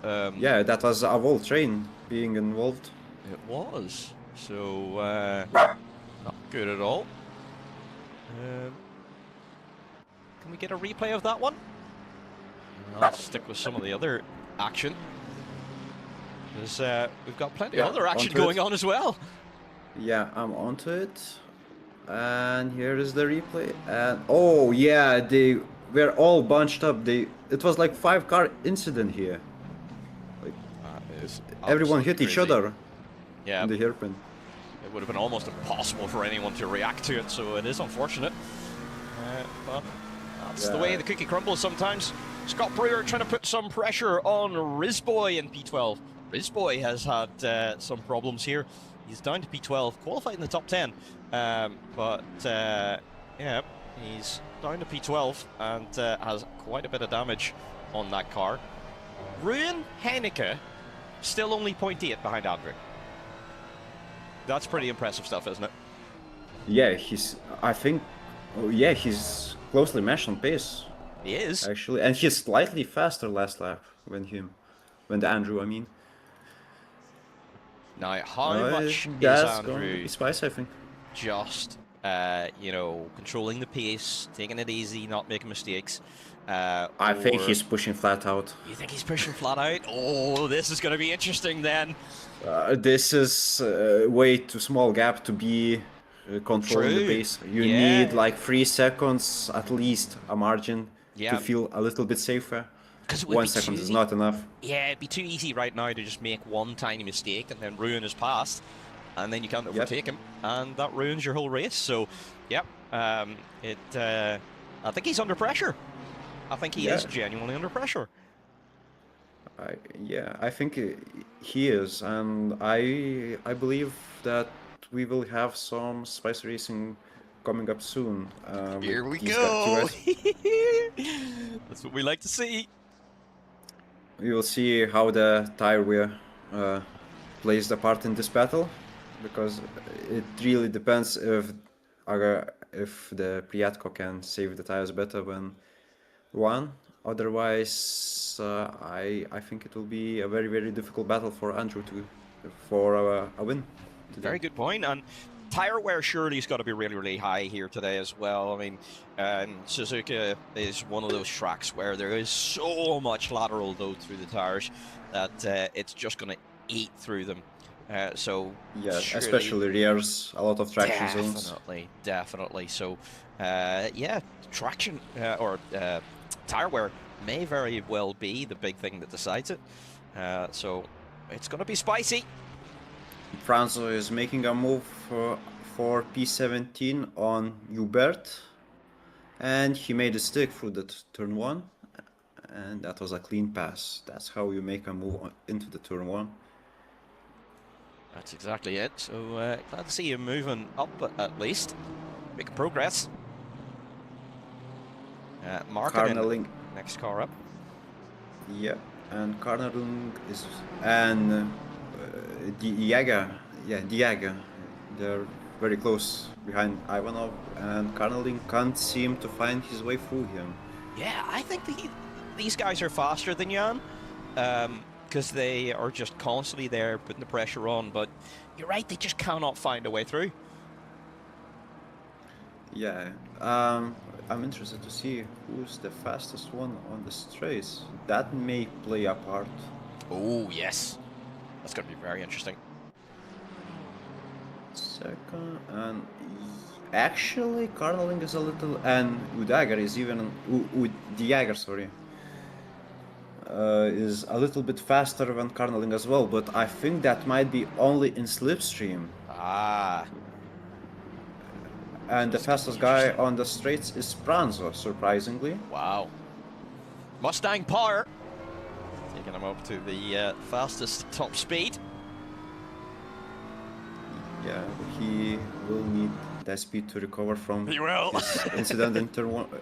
Yeah, that was a whole train being involved. It was. So, not good at all. Can we get a replay of that one? I'll stick with some of the other action. Because we've got plenty of other action going on as well. Yeah, I'm onto it. And here is the replay. And oh yeah, they were all bunched up. It was like 5-car incident here. Like everyone hit each other. Yeah. In the hairpin. It would have been almost impossible for anyone to react to it, so it is unfortunate. But that's the way the cookie crumbles sometimes. Scott Brewer trying to put some pressure on Rizboy in P12. Rizboy has had some problems here. He's down to P12, qualified in the top 10. Yeah, he's down to P12 and has quite a bit of damage on that car. Ruin Heineke, still only 0.8 behind Andrew. That's pretty impressive stuff, isn't it? Yeah, I think. Oh, yeah, he's closely matched on pace. He is. Actually, and he's slightly faster last lap than the Andrew, I mean. Now, how much is that's going to Andrew be spicy, I think. just you know, controlling the pace, taking it easy, not making mistakes. I think Or he's pushing flat out. you think he's pushing flat out? Oh, this is going to be interesting then. This is way too small gap to be controlling the True. pace. You need Yeah. like 3 seconds at least a margin to Yeah. feel a little bit safer. Because it would One be second too. is not enough. Yeah, it'd be too easy right now to just make one tiny mistake and then ruin his pass, and then you can't Yep. overtake him, and that ruins your whole race. So, yep. I think he's under pressure. I think he is Yeah. genuinely under pressure. Yeah, I think he is, and I believe that we will have some spice racing coming up soon. Here With we these two go. guys. That's what we like to see. We will see how the tire wear plays the part in this battle, because it really depends if the Priatko can save the tires better when one. Otherwise, I think it will be a very difficult battle for Andrew for a win today. Very good point. And tire wear surely's got to be really high here today as well. I mean, Suzuka is one of those tracks where there is so much lateral load through the tires that it's just going to eat through them. So Yeah, surely, especially rears, a lot of traction zones. definitely. So yeah, traction or tire wear may very well be the big thing that decides it. So it's going to be spicy. Franzo is making a move for P17 on Hubert, and he made a stick through the turn 1, and that was a clean pass. That's how you make a move into the turn 1. That's exactly it. So glad to see you moving up at least, making progress. Marketing, next car up. Yeah, and Carnarung is and Diaga, Diaga, they're very close behind Ivanov, and Carnarung can't seem to find his way through him. Yeah, I think these guys are faster than Jan, because they are just constantly there putting the pressure on. But you're right, they just cannot find a way through. Yeah, I'm interested to see who's the fastest one on the straights. That may play a part. Oh, yes. That's going to be very interesting. Second, and actually, Carnaling is a little, and Udagar is even, Diagar, sorry, is a little bit faster than Carnaling as well, but I think that might be only in slipstream. Ah. And the fastest guy on the straights is Pranzo, surprisingly. Wow. Mustang power. Taking him up to the fastest top speed. Yeah, he will need that speed to recover from He will. his incident in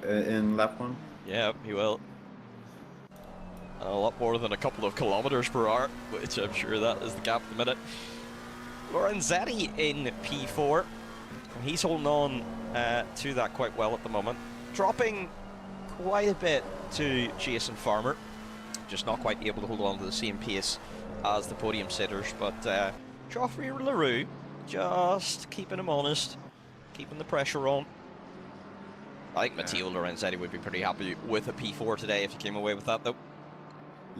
in lap 1. Yeah, he will. A lot more than a couple of kilometers per hour, which I'm sure that is the gap at the minute. Lorenzetti in P4. He's holding on to that quite well at the moment. Dropping quite a bit to Jason Farmer. Just not quite able to hold on to the same pace as the podium sitters. But Geoffrey Leroux just keeping him honest, keeping the pressure on. I think Matteo Lorenzetti would be pretty happy with a P4 today if he came away with that, though.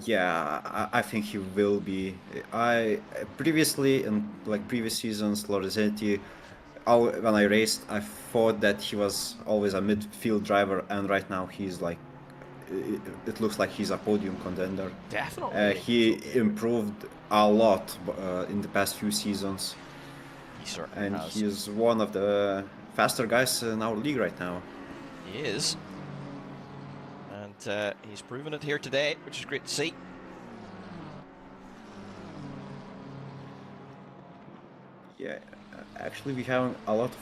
Yeah, I think he will be. I previously in previous seasons, Lorenzetti, when I raced, I thought that he was always a midfield driver, and right now he's like, it looks like he's a podium contender. Definitely. He improved a lot in the past few seasons. He certainly and has. He's one of the faster guys in our league right now. He is. And he's proven it here today, which is great to see. Yeah, actually we have a lot of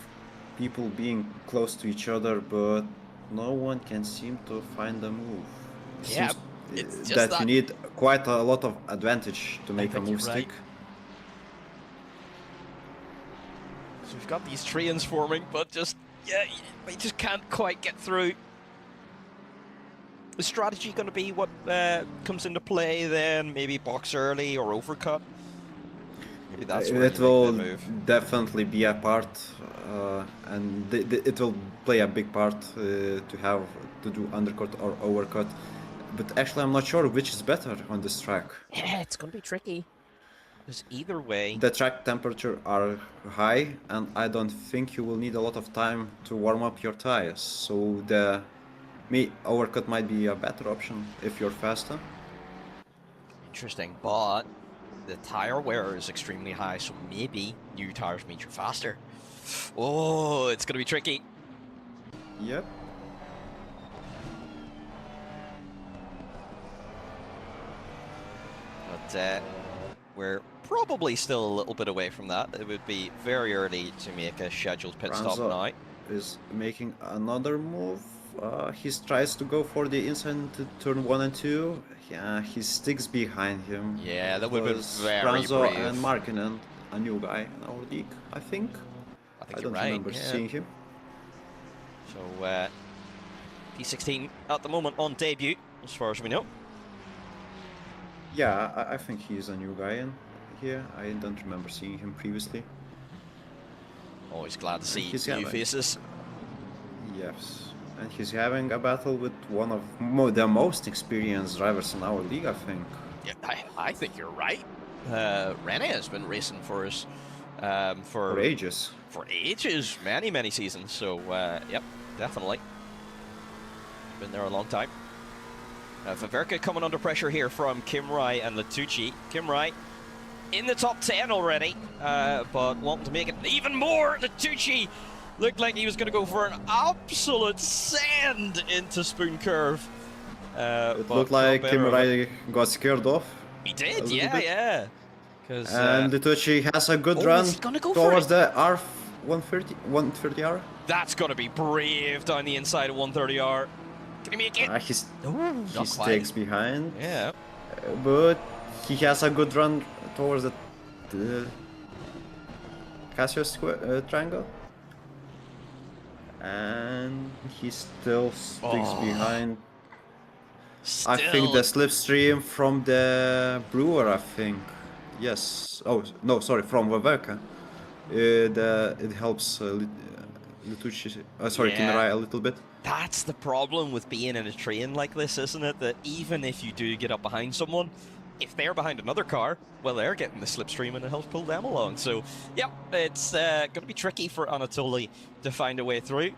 people being close to each other, but no one can seem to find a move. Yeah, it's just that that you need quite a lot of advantage to make a move right. stick. So we've got these trains forming, but just, yeah, we just can't quite get through. The strategy going to be what comes into play then? Maybe box early or overcut? Maybe that's where It you make will the move. definitely be a part, and it will play a big part to have to do undercut or overcut. But actually, I'm not sure which is better on this track. Yeah, it's going to be tricky. Because either way, The track temperature are high, and I don't think you will need a lot of time to warm up your tires. So the overcut might be a better option if you're faster. interesting, but the tire wear is extremely high, so maybe new tires means you're faster. Oh, it's going to be tricky. Yep. But we're probably still a little bit away from that. It would be very early to make a scheduled pit stop Ranzo now. is making another move. He tries to go for the inside into turn 1 and 2. Yeah, he sticks behind him. Yeah, that would have been Was very Ranzo brave. and Markkinen, a new guy in our league, I think. I think I you're don't right. remember Yeah. seeing him. So P16 at the moment on debut, as far as we know. Yeah, I think he's a new guy in here. I don't remember seeing him previously. Always glad to see he's new having- faces. Yes. And he's having a battle with one of the most experienced drivers in our league, I think. Yeah, I think you're right. Rene has been racing for us For ages. for ages, many seasons. So yep, definitely been there a long time. Vaverka coming under pressure here from Kimrai and Latucci. Kimrai in the top 10 already, but wanting to make it even more. Latucci looked like he was going to go for an absolute send into Spoon Curve. It but looked like got better of it. Kimrai got scared off. He a did, little yeah, bit. yeah. Because And Litucci has a good Oh, run is he gonna go for towards it? the R130R. that's going to be brave down the inside of 130R. Can he make it? He Not stakes quite. behind, Yeah. but he has a good run towards the Casio triangle. And he still sticks behind. Still. I think the slipstream from the Brewer, I think. Yes. Oh, no, sorry, from Vaverka. It helps Litucci, sorry, Yeah. Kimrai a little bit. That's the problem with being in a train like this, isn't it? That even if you do get up behind someone, if they're behind another car, well, they're getting the slipstream and it helps pull them along. So, yeah, it's going to be tricky for Anatoly to find a way through.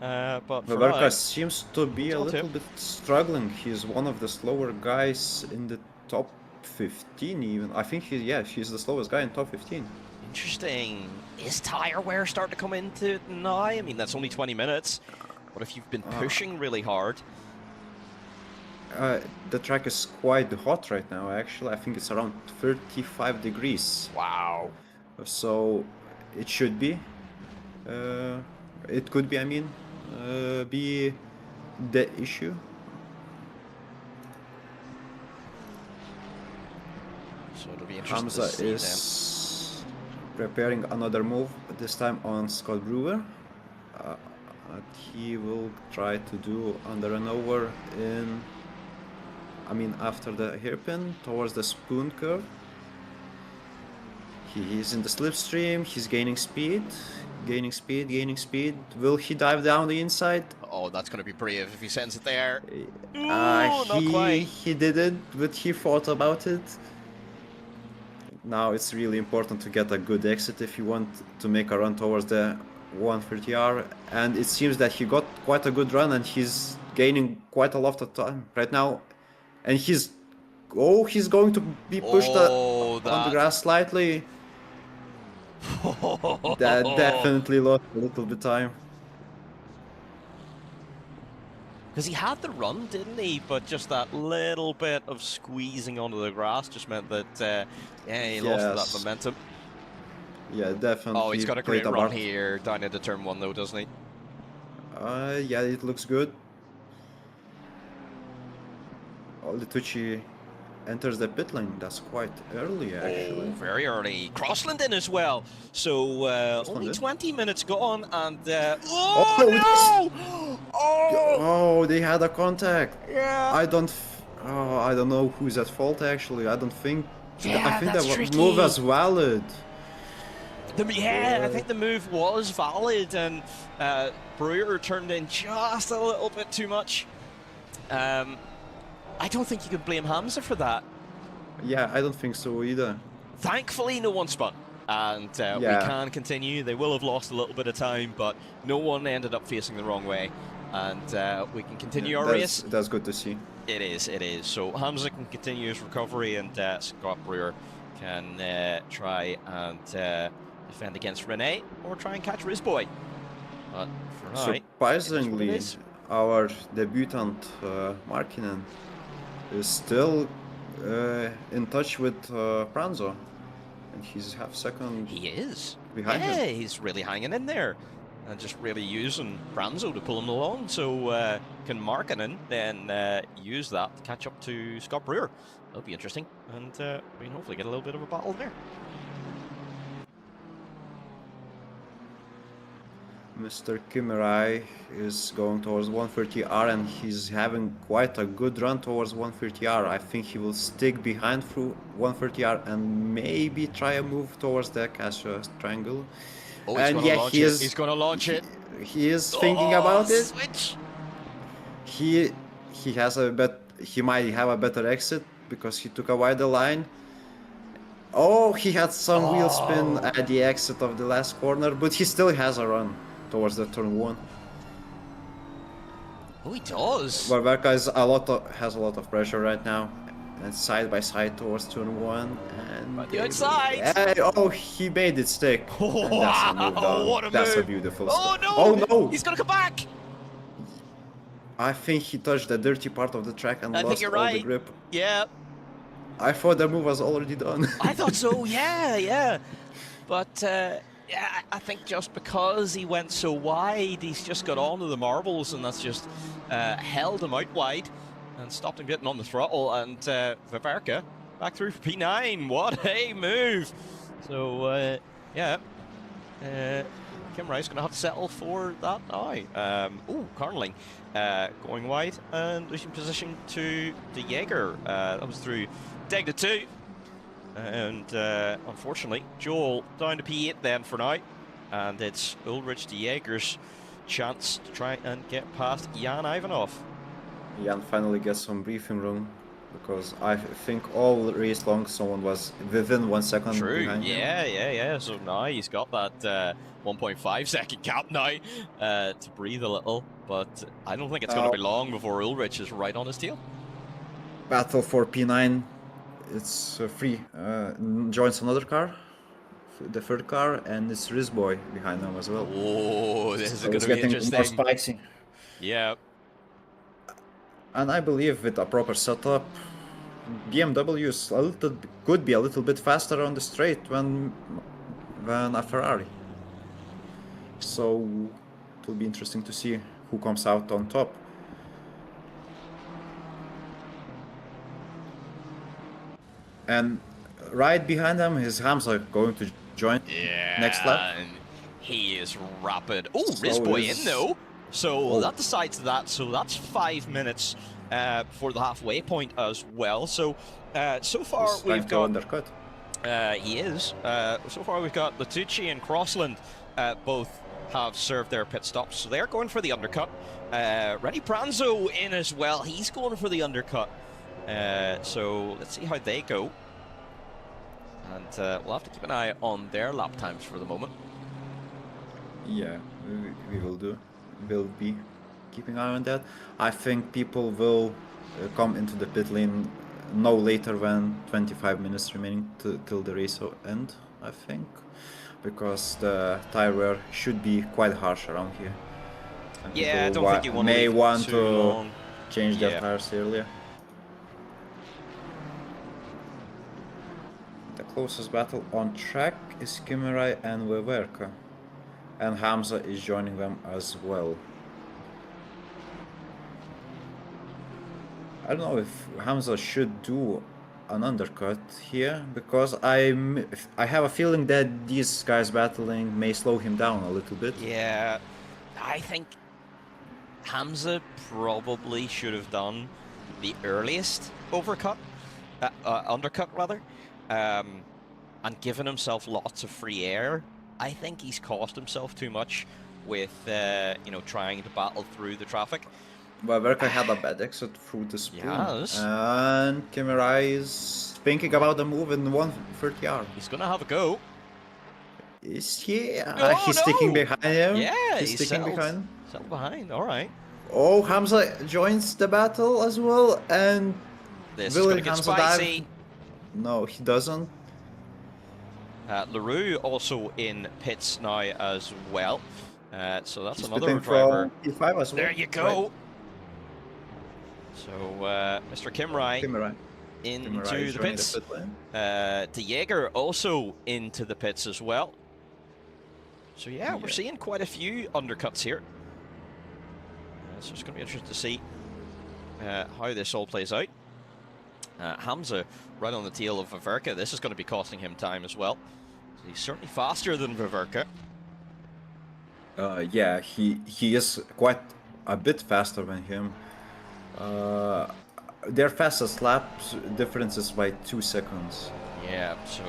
But for Vaverka now, seems to be a It's all little tip. bit struggling. He's one of the slower guys in the top 15 even. I think he's the slowest guy in top 15. interesting. Is tire wear starting to come into it now? I mean, that's only 20 minutes. What if you've been pushing really hard? The track is quite hot right now, actually. I think it's around 35 degrees. Wow. So it should be. It could be, I mean, be the issue. So it'll be interesting to Hamza see then. is preparing another move, this time on Scott Brewer. He will try to do under and over in, after the hairpin towards the spoon curve. He is in the slipstream, he's gaining speed. Gaining speed. Will he dive down the inside? Oh, that's going to be brave if he sends it there. Ooh, Not quite. He didn't, but he thought about it. Now it's really important to get a good exit if you want to make a run towards the 130R, and it seems that he got quite a good run and he's gaining quite a lot of time right now, and he's going to be pushed on the grass slightly. That definitely lost a little bit of time. Because he had the run, didn't he? But just that little bit of squeezing onto the grass just meant that, he lost that momentum. Yeah, definitely. Oh, he's got a great run here down into turn 1 though, doesn't he? Yeah, it looks good. Litucci enters the pit lane. That's quite early, actually. Oh, very early. Crossland in as well. So only 20 minutes gone, and oh no! Oh, they had a contact. Yeah. I don't know who's at fault, actually. I don't think Yeah, I think that's that tricky. move was valid. I think the move was valid, and Brewer turned in just a little bit too much. I don't think you can blame Hamza for that. Yeah, I don't think so either. Thankfully, no one spun, and we Yeah. can continue. They will have lost a little bit of time, but no one ended up facing the wrong way, and we can continue our race. That's good to see. It is, it is. So Hamza can continue his recovery, and Scott Brewer can try and defend against Rene, or try and catch Rizboy. But for now, Surprisingly, our debutant Markkinen is still in touch with Pranzo, and he's half second. He is behind him. Yeah, he's really hanging in there, and just really using Pranzo to pull him along. So can Markkinen then use that to catch up to Scott Brewer? That'll be interesting, and we can hopefully get a little bit of a battle there. Mr. Kimmerai is going towards 130R, and he's having quite a good run towards 130R. I think he will stick behind through 130R and maybe try a move towards the Cassia triangle. Oh, he's going to launch it. He's going to launch it. He is thinking about it. Switch. He has he might have a better exit because he took a wider line. Oh, he had some wheel spin at the exit of the last corner, but he still has a run towards the turn 1. Oh, he does. Weverka has a lot of pressure right now, and side by side towards turn 1. And the outside. He made it stick. Wow, what a that's move. A beautiful Oh step. no! Oh no! He's gonna come back. I think he touched the dirty part of the track and lost all the grip. Yeah. I thought the move was already done. I thought so. Yeah. But yeah, I think just because he went so wide, he's just got onto the marbles, and that's just held him out wide and stopped him getting on the throttle. And Weverka back through for P9. What a move! So yeah, Kim Rice going to have to settle for that now. Oh, Carnling going wide and losing position to the Jaeger. That was through Degda 2. And unfortunately, Joel down to P8 then for now. And it's Ulrich de Jaeger's chance to try and get past Jan Ivanov. Jan finally gets some breathing room, because I think all race long someone was within 1 second behind him. Yeah. So now he's got that 1.5 second gap now to breathe a little. But I don't think it's going to be long before Ulrich is right on his tail. Battle for P9. It's free. Joins another car, the third car, and it's Rizboy behind them as well. Oh, this is going to be getting interesting. more spicy. Yeah. And I believe with a proper setup, BMW could be a little bit faster on the straight than a Ferrari. So it will be interesting to see who comes out on top. And right behind them is Hamza going to join next lap. And he is rapid. Oh, Rizboy in though. So that decides that. So that's 5 minutes for the halfway point as well. So so far we've got undercut. He is. So far we've got Latucci and Crossland both have served their pit stops. So they're going for the undercut. Renny Pranzo in as well. He's going for the undercut. So let's see how they go. And we'll have to keep an eye on their lap times for the moment. Yeah, we will do. We'll be keeping an eye on that. I think people will come into the pit lane no later than 25 minutes remaining till the race will end, I think. Because the tire wear should be quite harsh around here. And yeah, I don't think you want to want to long. Change their tires earlier. The closest battle on track is Kimmerai and Weverka. And Hamza is joining them as well. I don't know if Hamza should do an undercut here, because I have a feeling that these guys battling may slow him down a little bit. Yeah, I think Hamza probably should have done the earliest undercut rather. and given himself lots of free air. I think he's cost himself too much with trying to battle through the traffic. But Verka had a bad exit through the spoon. Yes. And Kimirai is thinking about the move in 130R. He's gonna have a go. Is he? Oh, He's sticking no! behind him. Yeah, he's sticking behind. Settled behind. All right. Oh, Hamza joins the battle as well, and This will is gonna get Hamza spicy. dive? No, he doesn't. LaRue also in pits now as well. So that's He's another pitting driver. from P5 as well. There you go. So Mr. Kimrai Kimirai. into Kimirai is the joining pits. the pit lane. De Jager also into the pits as well. So yeah, we're Yeah. seeing quite a few undercuts here. So it's going to be interesting to see how this all plays out. Hamza right on the tail of Vaverka. This is going to be costing him time as well. So he's certainly faster than Vaverka. Yeah, he is quite a bit faster than him. Their fastest lap difference is by 2 seconds. Yeah, so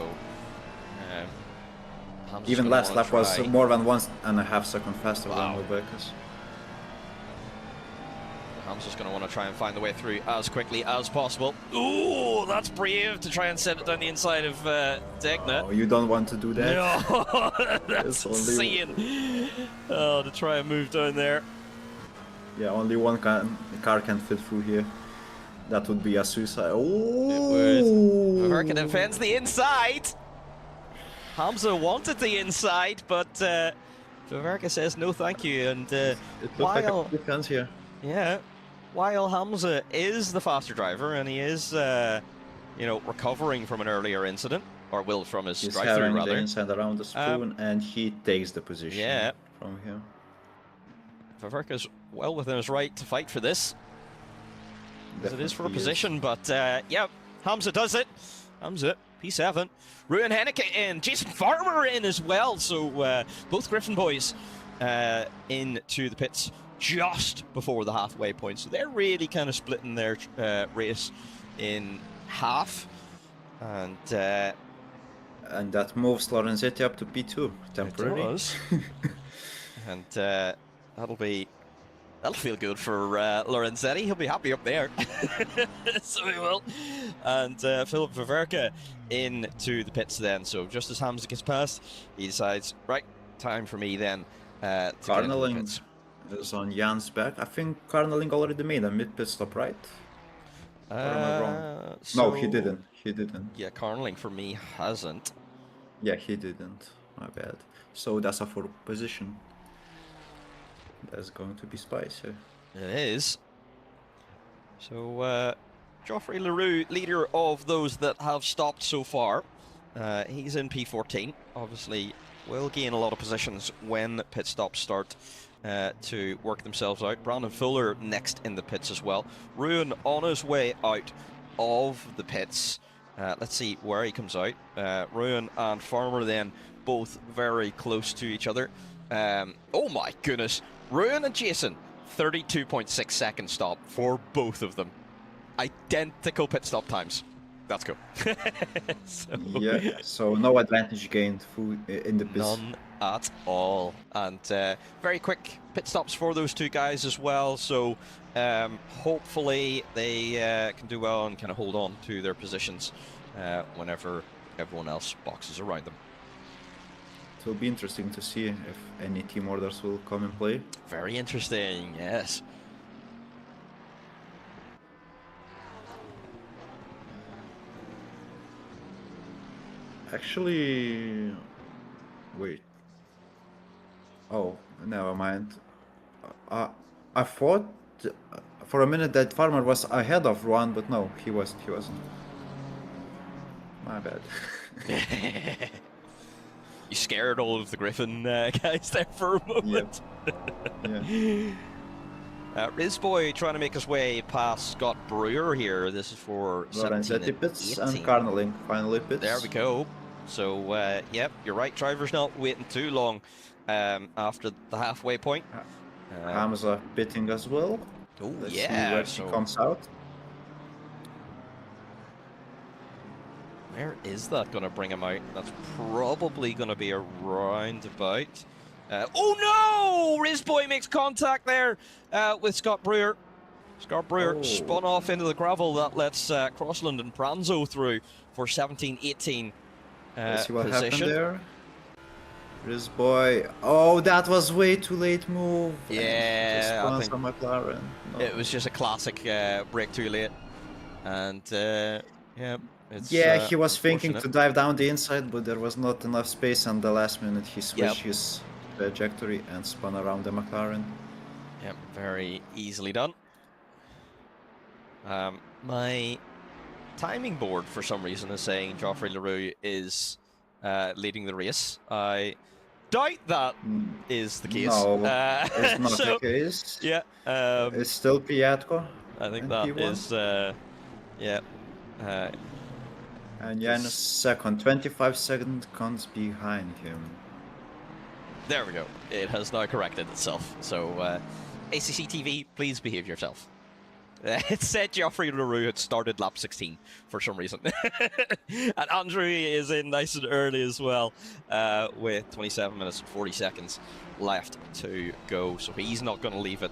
Hamza's Even gonna last wanna lap was try. more than 1.5 seconds faster Wow. than Rebecca's. Hamza's going to want to try and find the way through as quickly as possible. Ooh, that's brave to try and send it down the inside of Degna. Oh, you don't want to do that. No, that's It's only- insane. Oh, to try and move down there. Yeah, only one car can fit through here. That would be a suicide. Oh, It would. Vaverka defends the inside. Hamza wanted the inside, but Vaverka says no thank you. And It looks like while, a defense here. yeah, while Hamza is the faster driver and he is, recovering from an earlier incident, or will from his He's drive-through having the rather. inside around the spoon, and he takes the position Yeah. from him. Vaverka's well within his right to fight for this, as it is for a Definitely position, but yeah, Hamza does it. Hamza, P7. Ruin Henneke in, Jason Farmer in as well, so both Griffin boys into the pits just before the halfway point, so they're really kind of splitting their race in half, and that moves Lorenzetti up to P2 temporarily. it does. And that'll feel good for Lorenzetti. He'll be happy up there. So he will. And Philip Vaverka into the pits then. So just as Hamza gets past, he decides, right, time for me then to get into the Carneling pits. is on Jan's back. I think Carneling already made a mid pit stop, right? Or am I wrong? No, he so- didn't. He didn't. Yeah, Carneling for me hasn't. Yeah, he didn't. My bad. So that's a 4 position. That's going to be spicy. It is. So, Geoffrey LaRue, leader of those that have stopped so far. He's in P14. Obviously, will gain a lot of positions when pit stops start to work themselves out. Brandon Fuller next in the pits as well. Ruin on his way out of the pits. Let's see where he comes out. Ruin and Farmer then both very close to each other. Oh my goodness. Ruin and Jason, 32.6 second stop for both of them. Identical pit stop times. That's cool. So, Yeah, so no advantage gained in the pits. none at all. And very quick pit stops for those two guys as well. So hopefully they can do well and kind of hold on to their positions whenever everyone else boxes around them. It will be interesting to see if any team orders will come in play. Very interesting, yes. Actually, wait. Oh, never mind. I thought for a minute that Farmer was ahead of Juan, but no, he wasn't. He wasn't. My bad. You scared all of the Griffin guys there for a moment. Yeah. Rizboy trying to make his way past Scott Brewer here. This is for 17 Lorenzetti and pits 18. and Carneling finally pits. There we go. So, yep, you're right. Driver's not waiting too long after the halfway point. Hamza pitting as well. Oh, Let's see yeah. where So she comes out. Where is that going to bring him out? That's probably going to be a roundabout. Oh no! Rizboy makes contact there with Scott Brewer. Scott Brewer spun off into the gravel. That lets Crossland and Pranzo through for 17-18 Let's see what position. happened there. This boy. Oh, that was way too late move. Yeah, I think McLaren. No. it was just a classic break too late. And yeah, it's He was thinking to dive down the inside, but there was not enough space, and the last minute he switched his trajectory and spun around the McLaren. Yep, very easily done. My timing board, for some reason, is saying Geoffrey Leroux is leading the race. I doubt that is the case. No, it's not the case. Yeah. It's still Piatko. I think that P1. is, yeah. And Jan is second, 25 seconds behind him. There we go. It has now corrected itself. So, ACC TV, please behave yourself. It said Geoffrey Leroux had started lap 16 for some reason. And Andrew is in nice and early as well, with 27 minutes and 40 seconds left to go. So he's not going to leave it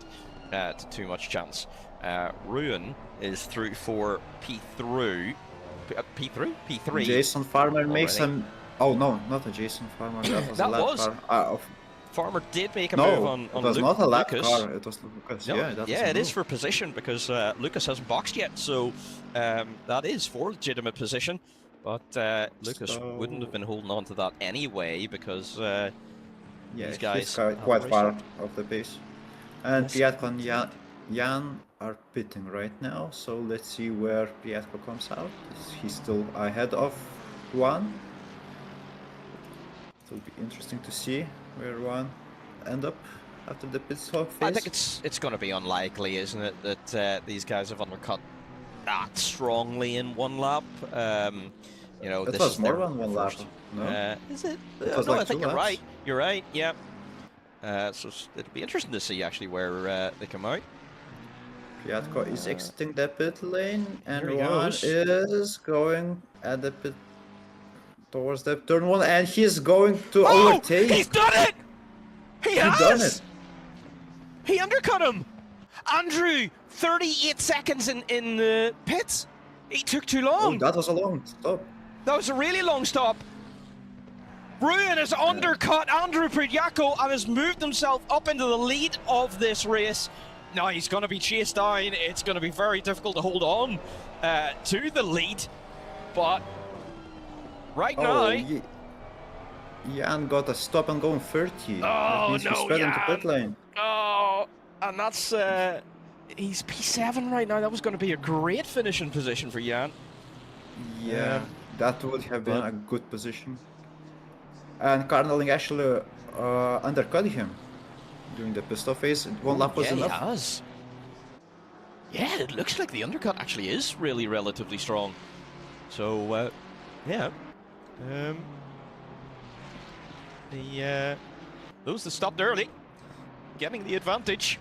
to too much chance. Ruin is through for P3. P3? Jason Farmer makes him. Oh no, not a Jason Farmer. That was That a lap was. car. Farmer did make a No, move on it was Luke, not a lap Lucas. car. It was Lucas. No, Yeah, yeah, it is for position because Lucas hasn't boxed yet, so that is for legitimate position. But Lucas wouldn't have been holding on to that anyway because these guys he's quite far off the pace. And Piatko and Jan are pitting right now, so let's see where Piatko comes out. He's still ahead of Juan. It'll be interesting to see where Juan end up after the pit stop phase. I think it's going to be unlikely, isn't it, that these guys have undercut that strongly in one lap. You know, it this was is more their than one lap. first. No, Is it? It was No, like I think 2 you're laps. right. You're right. Yeah. So it'll be interesting to see actually where they come out. Piatko is exiting the pit lane, and Here he Juan goes. is going at the pit towards the turn 1, and he's going to Oh, overtake. he's done it! He has! done it. He undercut him! Andrew, 38 seconds in the pits. He took too Oh, long. that was a long stop. That was a really long stop. Ruin has undercut Andrew Pridyako and has moved himself up into the lead of this race. Now he's going to be chased down. It's going to be very difficult to hold on to the lead. But right now... Jan got a stop and go 30. Oh, That means no, he sped into Jan. pit lane. Oh, and that's he's P7 right now. That was going to be a great finishing position for Jan. Yeah, that would have been a good position. And Carneling actually undercut him during the pit stop phase. One lap was Yeah, enough. he has. Yeah, it looks like the undercut actually is really relatively strong. So, yeah. Those that stopped early, getting the advantage.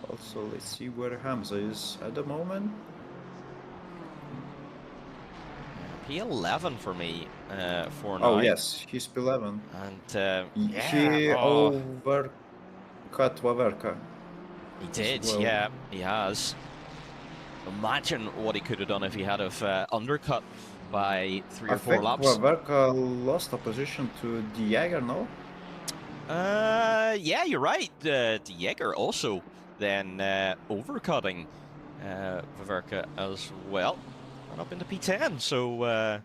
Also, let's see where Hamza is at the moment. P11 for me for now. Oh yes, he's P11. And He yeah, overcut Wawerka. he did. well. Yeah, he has. Imagine what he could have done if he had have undercut by 3 or 4 laps. Wawerka lost a position to Diego, no? Yeah, you're right. Diego also then overcutting Wawerka as well. And up into P10, so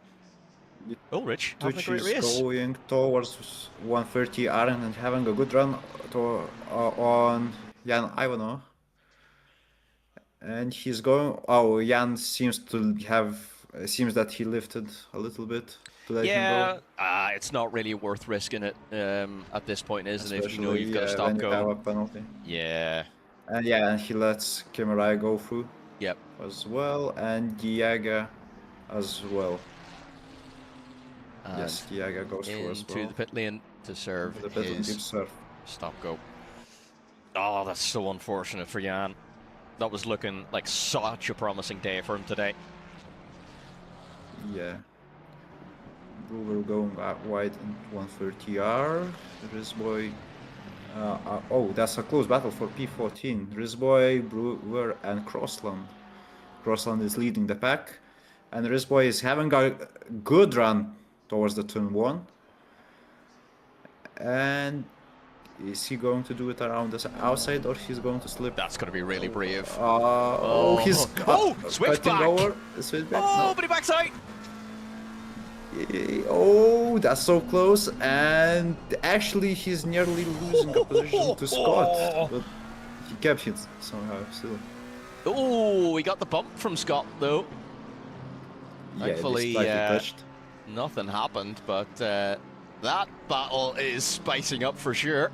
Ulrich having a great Tucci race. is going towards 130 Aren and having a good run on Jan Ivanov. And he's going. Oh, Jan seems that he lifted a little bit to let him go. It's not really worth risking it at this point, isn't it? If you know Especially, you've got to stop when you have a going. penalty. Yeah. And he lets Kimirai go through. Yep. As well, and Diego as well. And yes, Diego goes through as well. into the pit lane to serve The pit lane his gives serve. stop-go. Oh, that's so unfortunate for Jan. That was looking like such a promising day for him today. Yeah. Brewer going out wide in 130R. Rizboy. Oh, that's a close battle for P14. Rizboy, Brewer, and Crossland. Crossland is leading the pack, and Rizboy is having a good run towards the turn 1. And is he going to do it around the outside, or he's going to slip? That's going to be really brave. He's switch cutting back. over. Switch back. Oh, No. but he backs out. Oh, that's so close, and actually he's nearly losing a position to Scott, but he kept it somehow still. Oh, we got the bump from Scott though. Yeah, Thankfully, slightly touched. nothing happened, but that battle is spicing up for sure.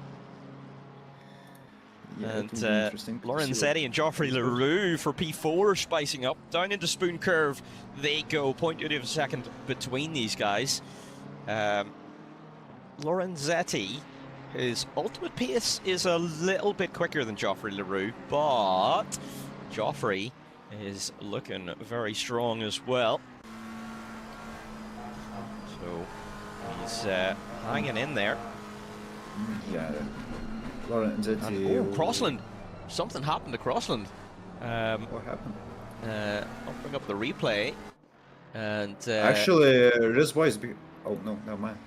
Yeah, it And will be interesting to see Lorenzetti and Joffrey Leroux for P4 spicing up. Down into Spoon Curve they go. 0.2 of a second between these guys. Lorenzetti, his ultimate pace is a little bit quicker than Joffrey Leroux, but Joffrey is looking very strong as well. So he's hanging in there. Yeah, Lorenzetti. And, oh, Crossland. Something happened to Crossland. What happened? I'll bring up the replay. And Actually, Rizboy is big. Oh no, never mind.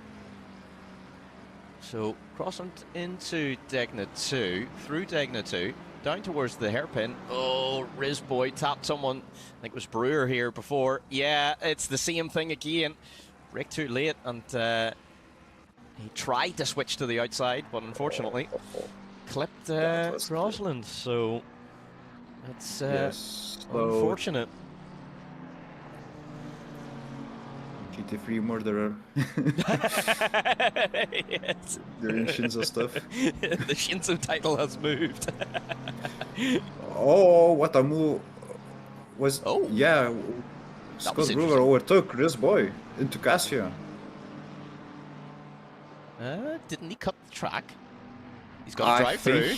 so Crossland into Degna 2, through Degna 2, down towards the hairpin. Oh, Rizboy tapped someone. I think it was Brewer here before. Yeah, it's the same thing again. Brake too late, and he tried to switch to the outside, but unfortunately clipped That was Crossland. So that's Yes, slow unfortunate. GT3 murderer. Yes. Doing Shinzo stuff. The Shinzo title has moved. Oh, what a move! Was Oh. yeah. was Scott Brewer interesting. overtook Rizboy into Cassia. Didn't he cut the track? He's got to drive through.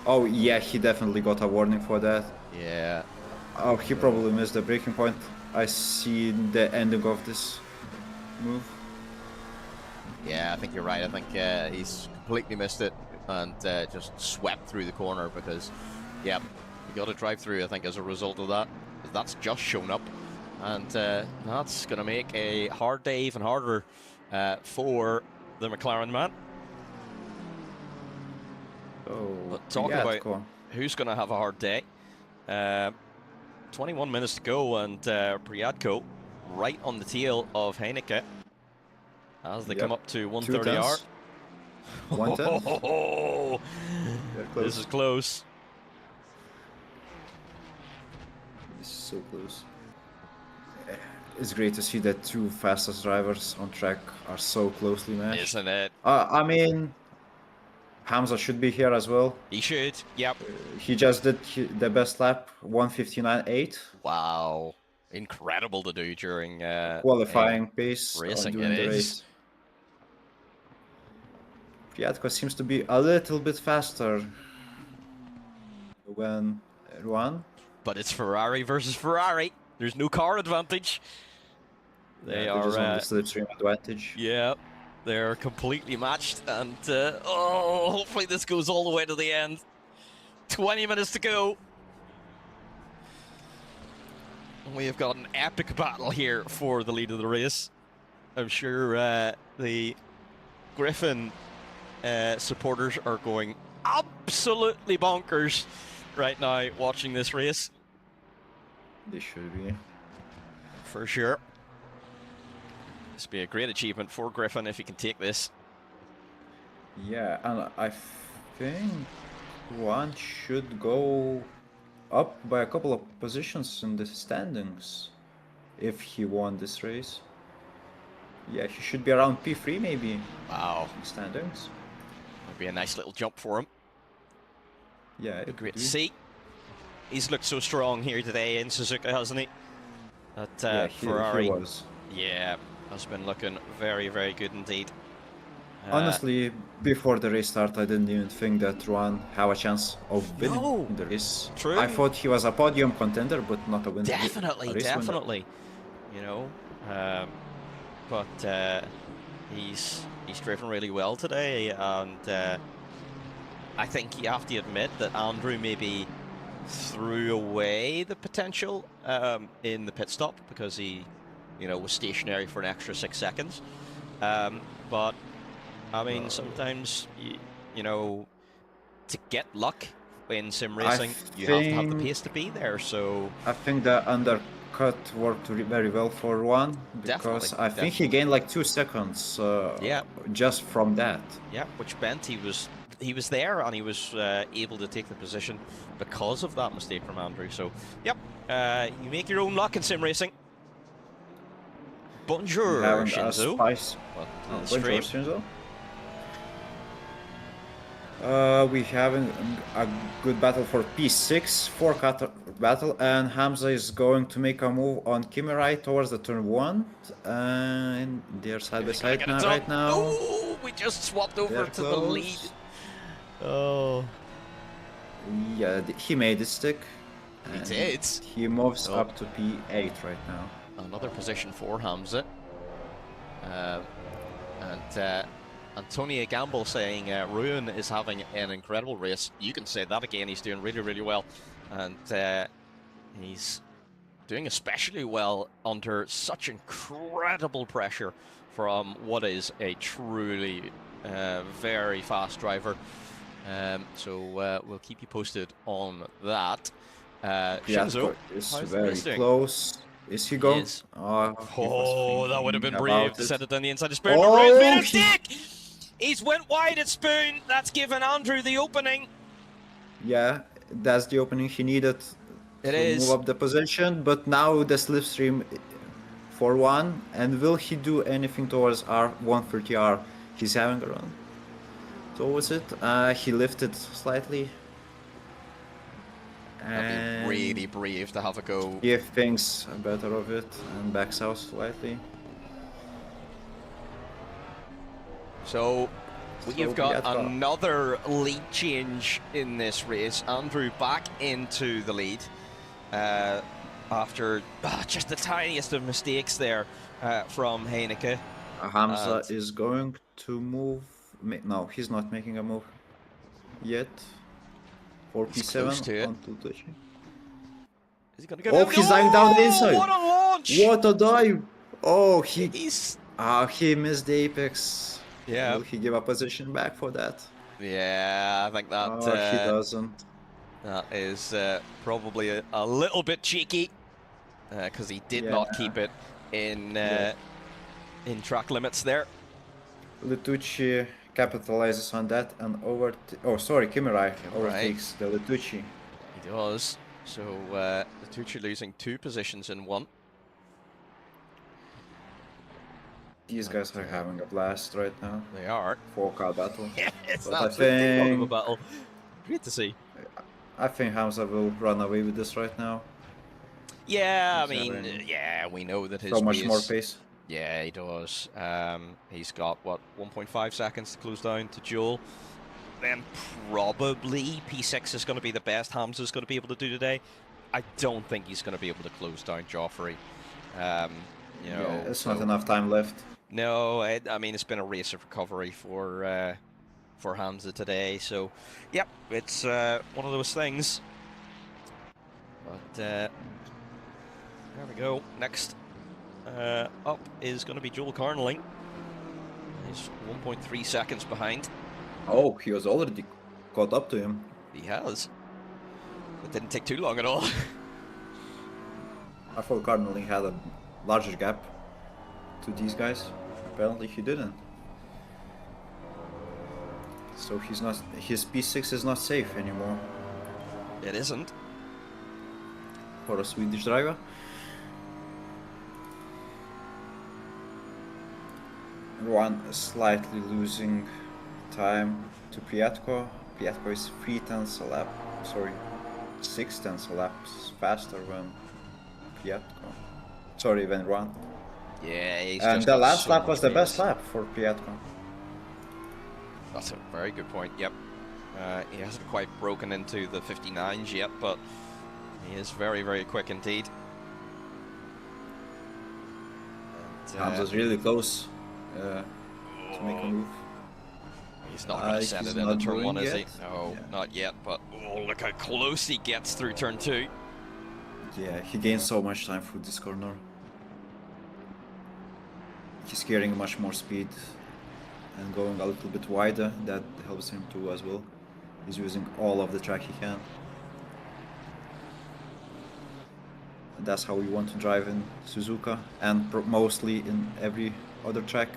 Oh yeah, he definitely got a warning for that. Yeah. Oh, he probably missed the breaking point. I see the ending of this move. Yeah, I think you're right. I think he's completely missed it and just swept through the corner because, yeah, you got to drive through, I think, as a result of that. 'Cause that's just shown up. And that's going to make a hard day even harder for the McLaren man. Oh, But talking yeah, about cool. who's going to have a hard day, 21 minutes to go, and Priadko right on the tail of Heineke as they come up to 130R. 110. Oh, this is close. It's so close. It's great to see that two fastest drivers on track are so closely matched. Isn't it? I mean, Hamza should be here as well. He should. Yep. He just did the best lap, 1:59.8. Wow. Incredible to do during Qualifying pace racing, during it the is. race. Priadko seems to be a little bit faster when Ruan. But it's Ferrari versus Ferrari. There's no car advantage. They are are. on the slipstream advantage. Yeah, they're completely matched, and oh, hopefully this goes all the way to the end. 20 minutes to go. We have got an epic battle here for the lead of the race. I'm sure the Griffin supporters are going absolutely bonkers right now watching this race. They should be. For sure. This would be a great achievement for Griffin if he can take this. Yeah, and I think Ruan should go up by a couple of positions in the standings if he won this race. Yeah, he should be around P3 maybe. Wow. In standings. Would be a nice little jump for him. Yeah, it Great would to be. see. He's looked so strong here today in Suzuka, hasn't he? That Yeah, Ferrari. he was. Yeah, has been looking very, very good indeed. Honestly, before the race start, I didn't even think that Ruan had a chance of winning No. in the race. True. I thought he was a podium contender, but not a winner. Definitely, a race winner. definitely. you know. But he's driven really well today, and I think you have to admit that Andrew maybe threw away the potential in the pit stop because he, was stationary for an extra 6 seconds. But I mean, sometimes to get luck in sim racing, you have to have the pace to be there. So I think the undercut worked very well for one, because Definitely, I think he gained like 2 seconds Yeah. just from that. yeah, which meant he was there and he was able to take the position because of that mistake from Andrew. So, yep, you make your own luck in sim racing. Bonjour, Having a Shinzo. spice. Welcome to Oh, the bonjour, stream. Shinzo. We having a good battle for P6, 4-cut battle, and Hamza is going to make a move on Kimirai towards the turn 1, and they're side by He's gonna side get now, it right done. now. Oh, we just swapped over They're to the lead. close. Oh, Yeah, he made it stick. he and did. He moves Oh. up to P8 right now. Another position for Hamza. And Antonia Gamble saying Ruin is having an incredible race. You can say that again. He's doing really, really well. And he's doing especially well under such incredible pressure from what is a truly very fast driver. So we'll keep you posted on that. Shinzo, is how's the very race doing? close. Is he going? Is. He was That would have been thinking brave about to it. send it down the inside of Spoon. Oh, but Ruin's made a he- mistake! He's went wide at Spoon. That's given Andrew the opening. Yeah, that's the opening he needed It to is. move up the position. But now the slipstream for 1, and will he do anything towards R130R? He's having a run towards it. He lifted slightly. That'd be really brave to have a go. He thinks better of it and backs out slightly. So we've got Pietro. another lead change in this race. Andrew back into the lead after just the tiniest of mistakes there from Heineke. Hamza is going to move. No, he's not making a move yet. For He's close to P7 it. onto the chain. Is he gonna go Oh, down? he's diving down the inside. What a launch! What a dive! Oh, he He's missed the apex. yeah. Will he give a position back for that? Yeah, I think that Oh, he doesn't. that is probably a little bit cheeky because he did not Yeah. keep it in track limits there. Litucci capitalizes on that and Kimirai overtakes the Litucci. He does. So the Tucci losing 2 positions in 1. These guys are having a blast right now. They are. 4-car battle. It's But I absolutely one of a think battle. Great to see. I think Hamza will run away with this right now. Yeah, I He's mean, having yeah, we know that his So much pace, more pace. Yeah, he does. He's got, what, 1.5 seconds to close down to Joel. Then probably P6 is going to be the best Hamza's going to be able to do today. I don't think he's going to be able to close down Joffrey. Yeah, it's not enough time left. No, I mean, it's been a race of recovery for Hamza today. So, yep, it's one of those things. But there we go. Next up is going to be Joel Carnley. He's 1.3 seconds behind. Oh, he was already caught up to him. He has. It didn't take too long at all. I thought Cardinal had a larger gap to these guys. Apparently he didn't. So his P6 is not safe anymore It isn't. for a Swedish driver. One slightly losing time to Priatko. Priatko is 3/10 a lap. Sorry, 6/10 a lap faster than Priatko. Sorry, than Juan. Yeah, he's And just the got last so lap much was the best pace. lap for Priatko. That's a very good point, yep. He hasn't quite broken into the 59s yet, but he is very, very quick indeed. Hamza's really close to make a move. He's not going to send He's it into not turn 1, doing is he? yet. No, Yeah. not yet, but oh, look how close he gets through turn 2. Yeah, he gains so much time through this corner. He's carrying much more speed and going a little bit wider. That helps him too as well. He's using all of the track he can. That's how we want to drive in Suzuka and mostly in every other track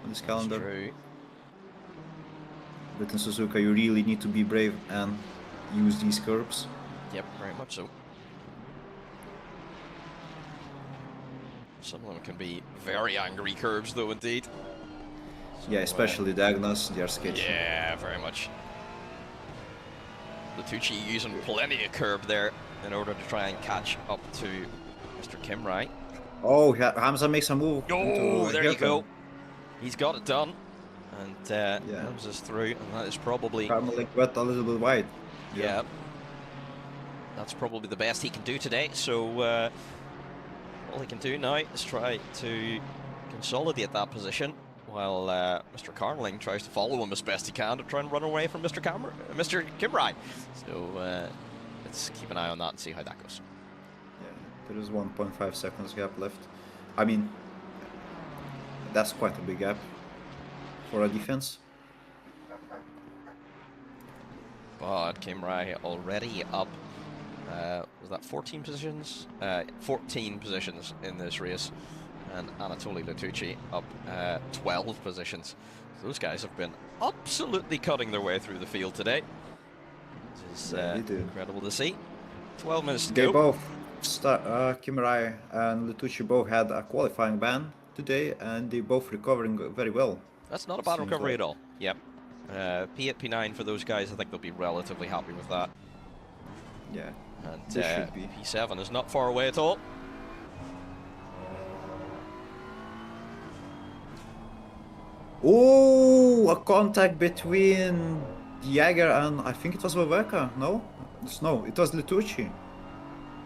on this calendar. That's true. But in Suzuka you really need to be brave and use these curbs. Yep, very much so. Some of them can be very angry curves, though, indeed. So, Yeah, especially the Agnas, they are sketchy. Yeah, very much. Latucci using plenty of curb there in order to try and catch up to Mr. Kimrai. Oh, Hamza makes a move. Oh, into there you hairpin. go. He's got it done. And Hamza's through, and that is probably... Carmelik wet a little bit wide. Yeah. That's probably the best he can do today, so all he can do now is try to consolidate that position while Mr. Carmeling tries to follow him as best he can to try and run away from Mr. Kimrai. So let's keep an eye on that and see how that goes. Yeah, there is 1.5 seconds gap left. I mean, that's quite a big gap for a defense. But Kimrai already up, was that 14 positions? 14 positions in this race. And Anatoly Latucci up 12 positions. So those guys have been absolutely cutting their way through the field today. Which is incredible to see. 12 minutes to They go. both, Kimrai and Latucci both had a qualifying ban today, and they both recovering very well. That's not a bad Seems recovery like. at all. Yep. P8, P9 for those guys, I think they'll be relatively happy with that. Yeah, And they should be. P7 is not far away at all. Oh, a contact between Jaeger and I think it was Waweka. No, it was Latucci.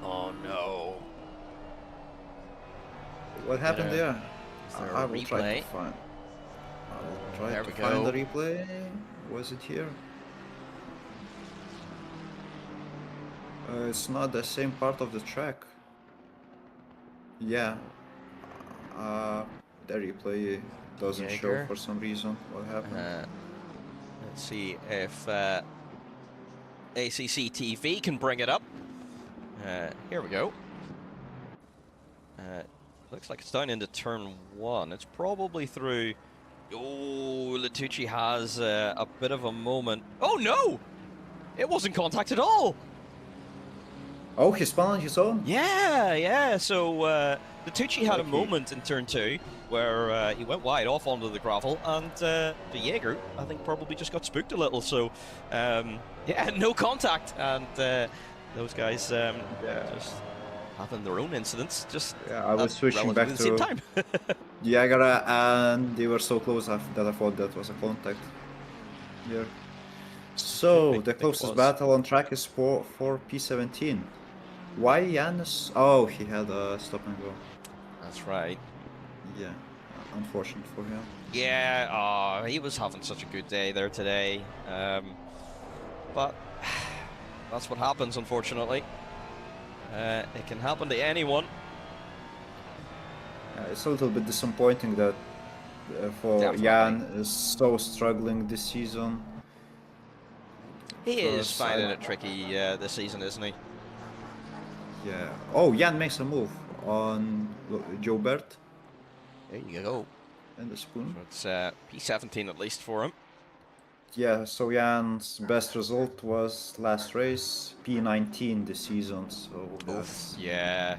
Oh no. What happened Yeah. there? Is there I a will try replay? to find. I will try There to we find go. the replay. Was it here? It's not the same part of the track. Yeah. The replay doesn't show Jaeger. for some reason. What happened? Let's see if ACC TV can bring it up. Here we go. Looks like it's down into turn 1. It's probably through... Oh, Latucci has a bit of a moment. Oh no! It wasn't contact at all! Oh, he spun on his own? Yeah. So Latucci had a Okay. moment in turn 2 where he went wide off onto the gravel, and the Jaeger, I think, probably just got spooked a little. So yeah, no contact, and those guys just having their own incidents. Just Yeah, I was at switching back relatively the same to time. Jaeger, and they were so close that I thought that was a contact here. So, think the it closest was. battle on track is for P17. Why Janus? Oh, he had a stop and go. That's right. Yeah, unfortunate for him. Yeah, he was having such a good day there today. But that's what happens, unfortunately. It can happen to anyone. It's a little bit disappointing that for Definitely. Jan is so struggling this season. He is Because finding it tricky this season, isn't he? Yeah. Oh, Jan makes a move on Joe Bert There you go. and the spoon. So it's P17 at least for him. Yeah, so Jan's best result was last race, P19 this season, so that's, Yeah,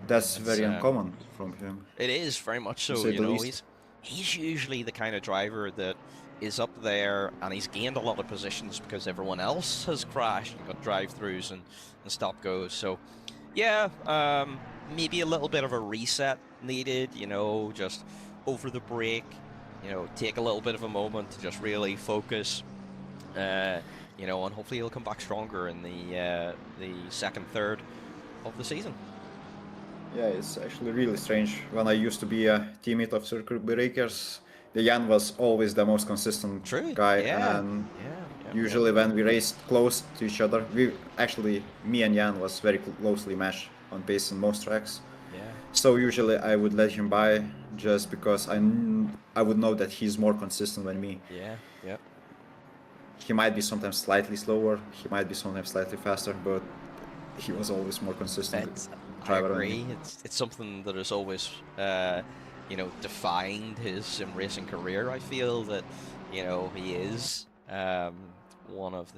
that's It's, very uncommon from him. it is very much so. say You the know, least. he's usually the kind of driver that is up there, and he's gained a lot of positions because everyone else has crashed and got drive-throughs and stop goes. So yeah, maybe a little bit of a reset needed. You know, just over the break. You know, take a little bit of a moment to just really focus. You know, and hopefully he'll come back stronger in the second third of the season. Yeah, it's actually really strange. When I used to be a teammate of Circuit Breakers, the Jan was always the most consistent True. guy, Yeah. and Yeah. usually when we raced close to each other, me and Jan was very closely matched on pace in most tracks. Yeah. So usually I would let him by just because I would know that he's more consistent than me. Yeah. Yeah. He might be sometimes slightly slower, he might be sometimes slightly faster, but he was always more consistent I driver than me. agree. It's something that has always, defined his sim racing career. I feel that, he is one of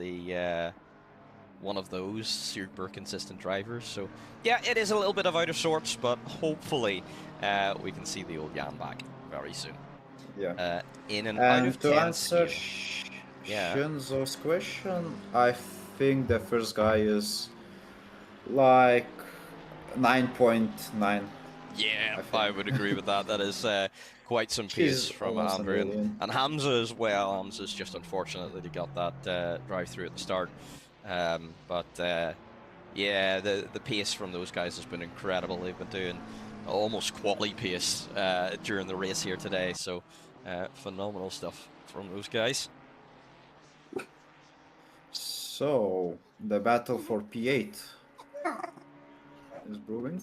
those super consistent drivers. So yeah, it is a little bit of out of sorts, but hopefully we can see the old Jan back very soon. Yeah. In an out And of to 10 answer scale. Yeah. Shinzo's question, I think the first guy is like 9.9. Yeah, think. I would agree with that. That is quite some pace He's from almost a Andrew million. and Hamza as well. Hamza's just unfortunate that he got that drive through at the start. Yeah, the pace from those guys has been incredible. They've been doing almost quality pace during the race here today. So phenomenal stuff from those guys. So, the battle for P8 is brewing.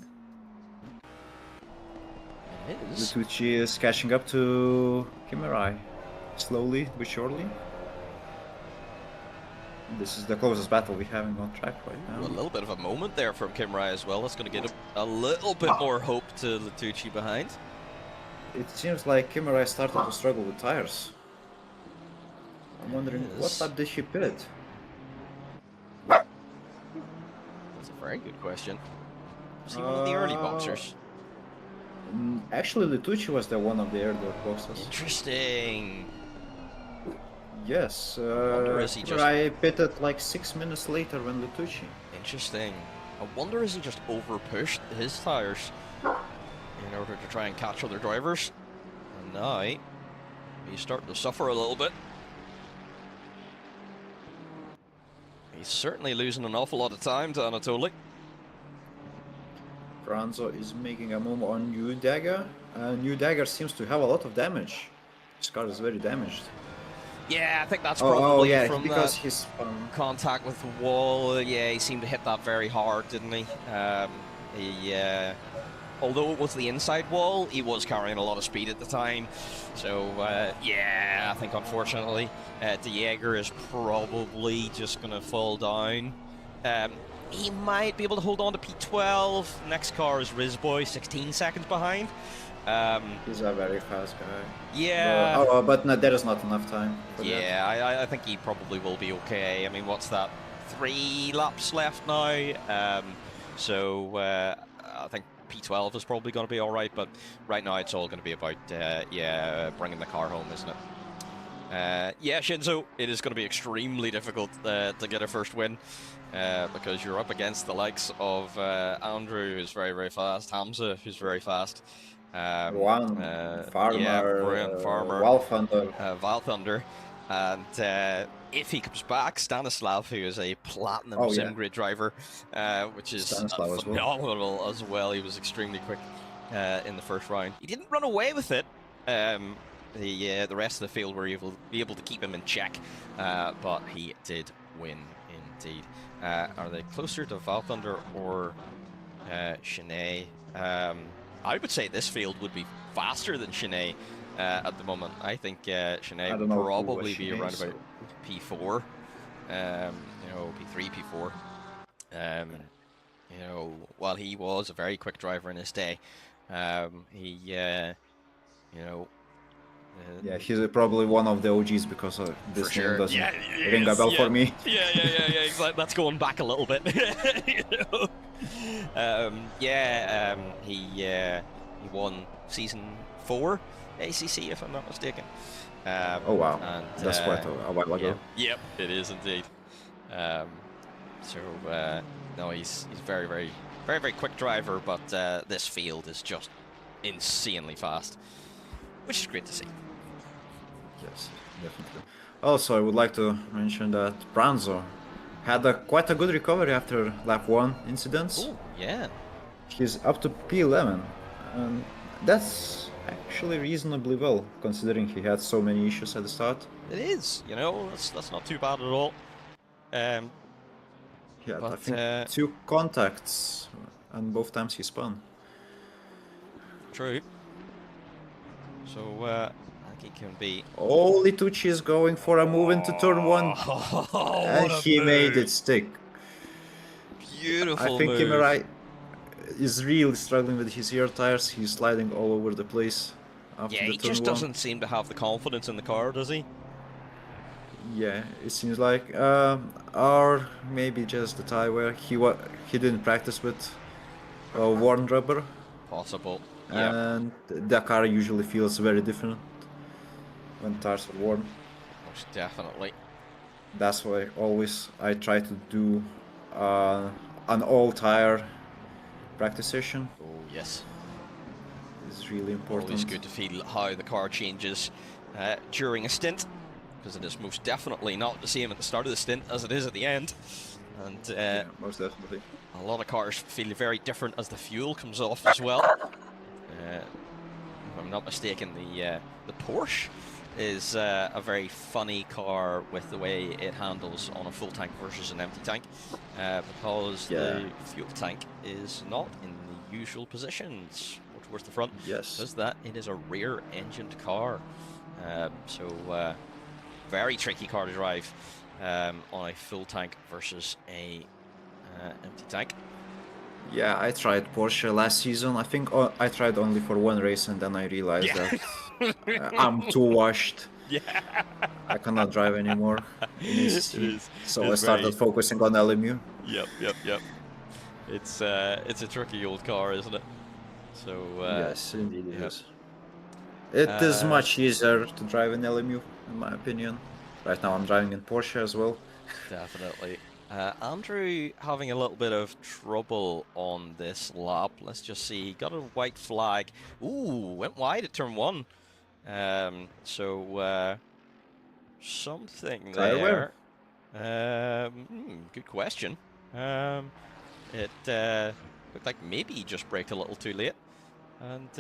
It is. Litucci is catching up to Kimerai, slowly but surely. This is the closest battle we have on track right now. A little bit of a moment there from Kimrai as well. That's going to get a little bit more hope to Litucci behind. It seems like Kimerai started to struggle with tires. I'm wondering what lap did she pit? That's a very good question. Was he one of the early boxers? Actually, Litucci was the one of the early boxers. Interesting. Yes, wonder is he just... I pitted like 6 minutes later when Litucci. Interesting. I wonder is he just over pushed his tires in order to try and catch other drivers? And now he's starting to suffer a little bit. He's certainly losing an awful lot of time to Anatoly. Franzo is making a move on New Dagger. New Dagger seems to have a lot of damage. His car is very damaged. Yeah, I think that's probably from because that he's contact with the wall. Yeah, he seemed to hit that very hard, didn't he? Although it was the inside wall, he was carrying a lot of speed at the time. So, yeah, I think unfortunately, De Jager is probably just going to fall down. He might be able to hold on to P12. Next car is Rizboy, 16 seconds behind. He's a very fast guy. Yeah. But no, there is not enough time for that. I think he probably will be okay. I mean, what's that? 3 laps left now. So I think P12 is probably going to be all right. But right now, it's all going to be about bringing the car home, isn't it? Yeah, Shinzo, it is going to be extremely difficult to get a first win because you're up against the likes of Andrew, who's very, very fast, Hamza, who's very fast. Farmer, Farmer, Val Thunder, and if he comes back, Stanislav, who is a platinum sim grid driver, which is phenomenal as well. He was extremely quick in the first round. He didn't run away with it. The rest of the field were able to keep him in check, but he did win indeed. Are they closer to Val Thunder or Shanae? I would say this field would be faster than Shanae at the moment. I think Shanae would probably be around about P4, P3, P4. While he was a very quick driver in his day, yeah, he's probably one of the OGs because this name doesn't ring a bell for me. Yeah, exactly. That's going back a little bit. He won season 4 ACC, if I'm not mistaken. Oh wow, and, that's quite a while ago. Yep, it is indeed. No, he's very, very, very, very quick driver, but this field is just insanely fast, which is great to see. Yes, definitely. Also, I would like to mention that Branzo had quite a good recovery after lap 1 incidents. Oh, yeah. he's up to P11, and that's actually reasonably well, considering he had so many issues at the start. It is, you know, that's not too bad at all. He had, I But, think, 2 contacts, and both times he spun. True. So, I think he can be... Oh, Litucci is going for a move into turn 1, Oh, and what a he made move. it stick. Beautiful I think move. Kimirai is really struggling with his rear tires. He's sliding all over the place after Yeah, the he turn just 1. doesn't seem to have the confidence in the car, does he? Yeah, it seems like, or maybe just the tire wear. He didn't practice with worn rubber, Possible. Yeah. and the car usually feels very different when tires are worn. Most definitely. That's why always I try to do an all tire practice session. Oh, yes. It's really important. Always good to feel how the car changes during a stint, because it is most definitely not the same at the start of the stint as it is at the end. And Yeah, most definitely. a lot of cars feel very different as the fuel comes off as well. If I'm not mistaken, the Porsche is a very funny car with the way it handles on a full tank versus an empty tank, because the fuel tank is not in the usual positions or towards the front. Yes. Because that it is a rear-engined car, so very tricky car to drive on a full tank versus a empty tank. Yeah, I tried Porsche last season. I think I tried only for 1 race, and then I realized that I'm too washed. Yeah. I cannot drive anymore in ACC. It is. So It's I started very- focusing on LMU. Yep. It's a tricky old car, isn't it? So Yes, indeed it yep. is. It is much easier to drive in LMU, in my opinion. Right now I'm driving in Porsche as well. Definitely. Andrew having a little bit of trouble on this lap. Let's just see. Got a white flag. Ooh, went wide at turn 1. So something Tire there. Good question. It looked like maybe he just braked a little too late and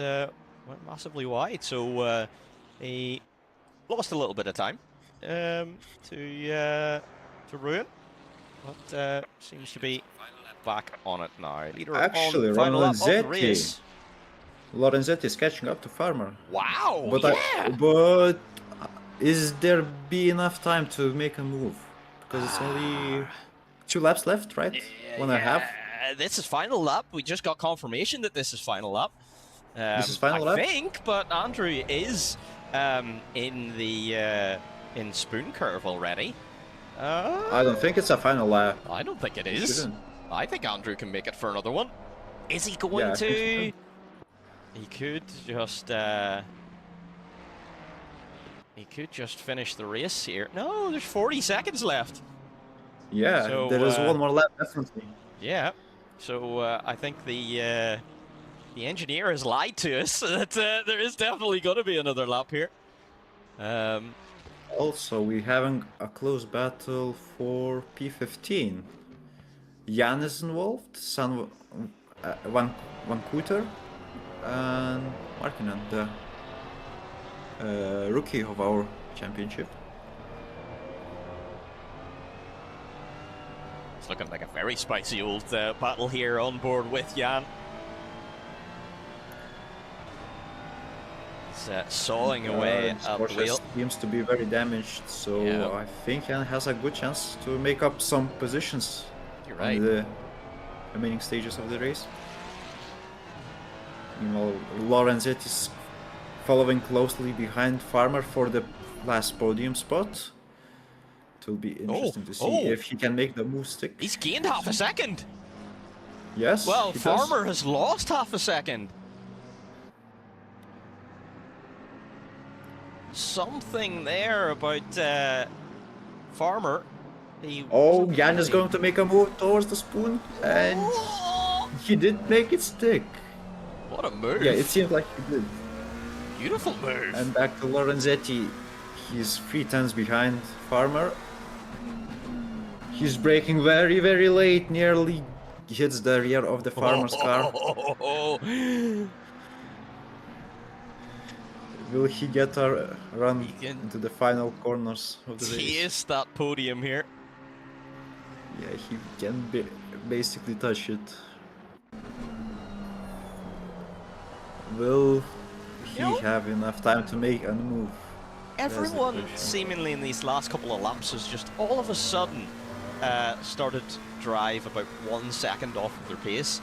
went massively wide. So he lost a little bit of time to ruin, but seems to be back on it now. Leader Actually, on final lap of the Lorenzetti. race. Lorenzetti is catching up to Farmer. Wow! But yeah. but is there be enough time to make a move? Because it's only 2 laps left, right? 1.5. This is final lap. We just got confirmation that this is final lap. This is final lap? I think, but Andrew is in the in spoon curve already. I don't think it's a final lap. I don't think it is. Shouldn't. I think Andrew can make it for another one. Is he going Yeah, I to? think He could just. He could just finish the race here. No, there's 40 seconds left. Yeah, So, there is 1 more lap, definitely. Yeah. So I think the engineer has lied to us. That there is definitely going to be another lap here. Also, we're having a close battle for P15. Jan is involved, Van Cooter, and Markinen, the rookie of our championship. It's looking like a very spicy old battle here on board with Jan. He's sawing away His at the Porsche wheel. seems to be very damaged, so Yeah. I think Jan has a good chance to make up some positions You're in right. the remaining stages of the race. Meanwhile, Lorenzetti is following closely behind Farmer for the last podium spot. It will be interesting to see if he can make the move stick. He's gained half a second. Yes. Well, he does. Farmer has lost half a second. Something there about Farmer. He Oh, wasn't Jan is really- going to make a move towards the spoon, and Oh, he did make it stick. what a move. Yeah, it seemed like he did. Beautiful move. And back to Lorenzetti. He's 3 tenths behind Farmer. He's braking very, very late, nearly hits the rear of the farmer's car. Will he get a run He can into the final corners of the race? taste that podium here. Yeah, he can basically touch it. Will he You know, have enough time to make a move? That's the everyone question. seemingly in these last couple of laps has just all of a sudden started to drive about 1 second off of their pace.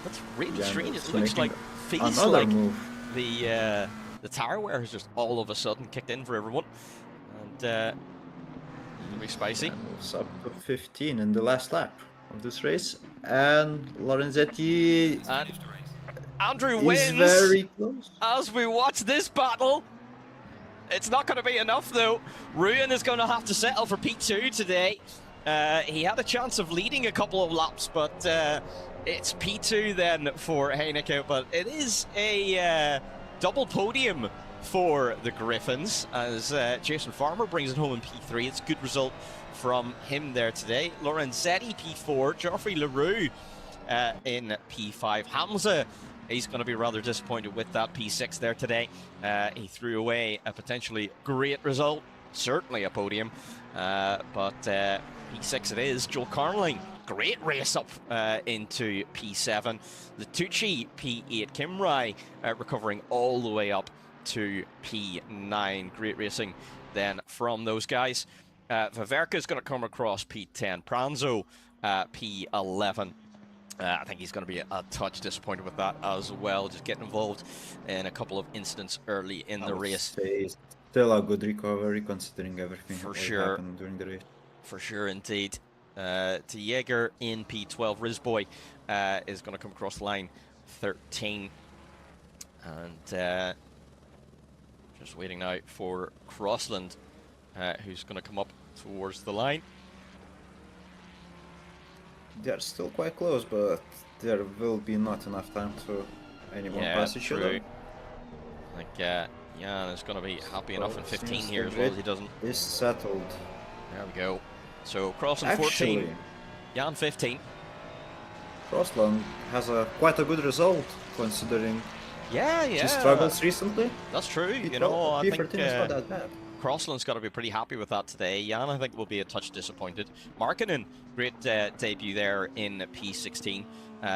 That's really Yeah, strange. it's It looks like, making feels another like move. the tire wear has just all of a sudden kicked in for everyone, and it'll be spicy. And moves up to 15 in the last lap of this race. And Lorenzetti And Andrew is wins very close. as we watch this battle. It's not going to be enough though. Ruin is going to have to settle for P2 today. He had a chance of leading a couple of laps, but it's P2 then for Heineke. But it is a double podium for the Griffins as Jason Farmer brings it home in P3. It's a good result from him there today. Lorenzetti P4, Geoffrey Leroux in P5. Hamza, he's going to be rather disappointed with that P6 there today. He threw away a potentially great result, certainly a podium, but P6 it is. Joel Carnling, great race up into P7. Latucci, P8. Kim Rai recovering all the way up to P9. Great racing then from those guys. Vaverka is going to come across P10. Pranzo, P11. I think he's going to be a touch disappointed with that as well, just getting involved in a couple of incidents early in the race. Still a good recovery considering everything For that sure. happened during the race. For sure, indeed. To Jaeger in P12. Rizboy is going to come across line 13. And just waiting now for Crossland, who's going to come up towards the line. They're still quite close, but there will be not enough time to anyone pass each other. I think Jan is going to be happy enough in 15 here as well as he doesn't. Is settled. There we go. So Crossland 14, Jan 15. Crossland has quite a good result considering he struggles recently. That's true. I think is not that bad. Crossland's got to be pretty happy with that today. Jan, I think, will be a touch disappointed. Markkinen, great debut there in P16.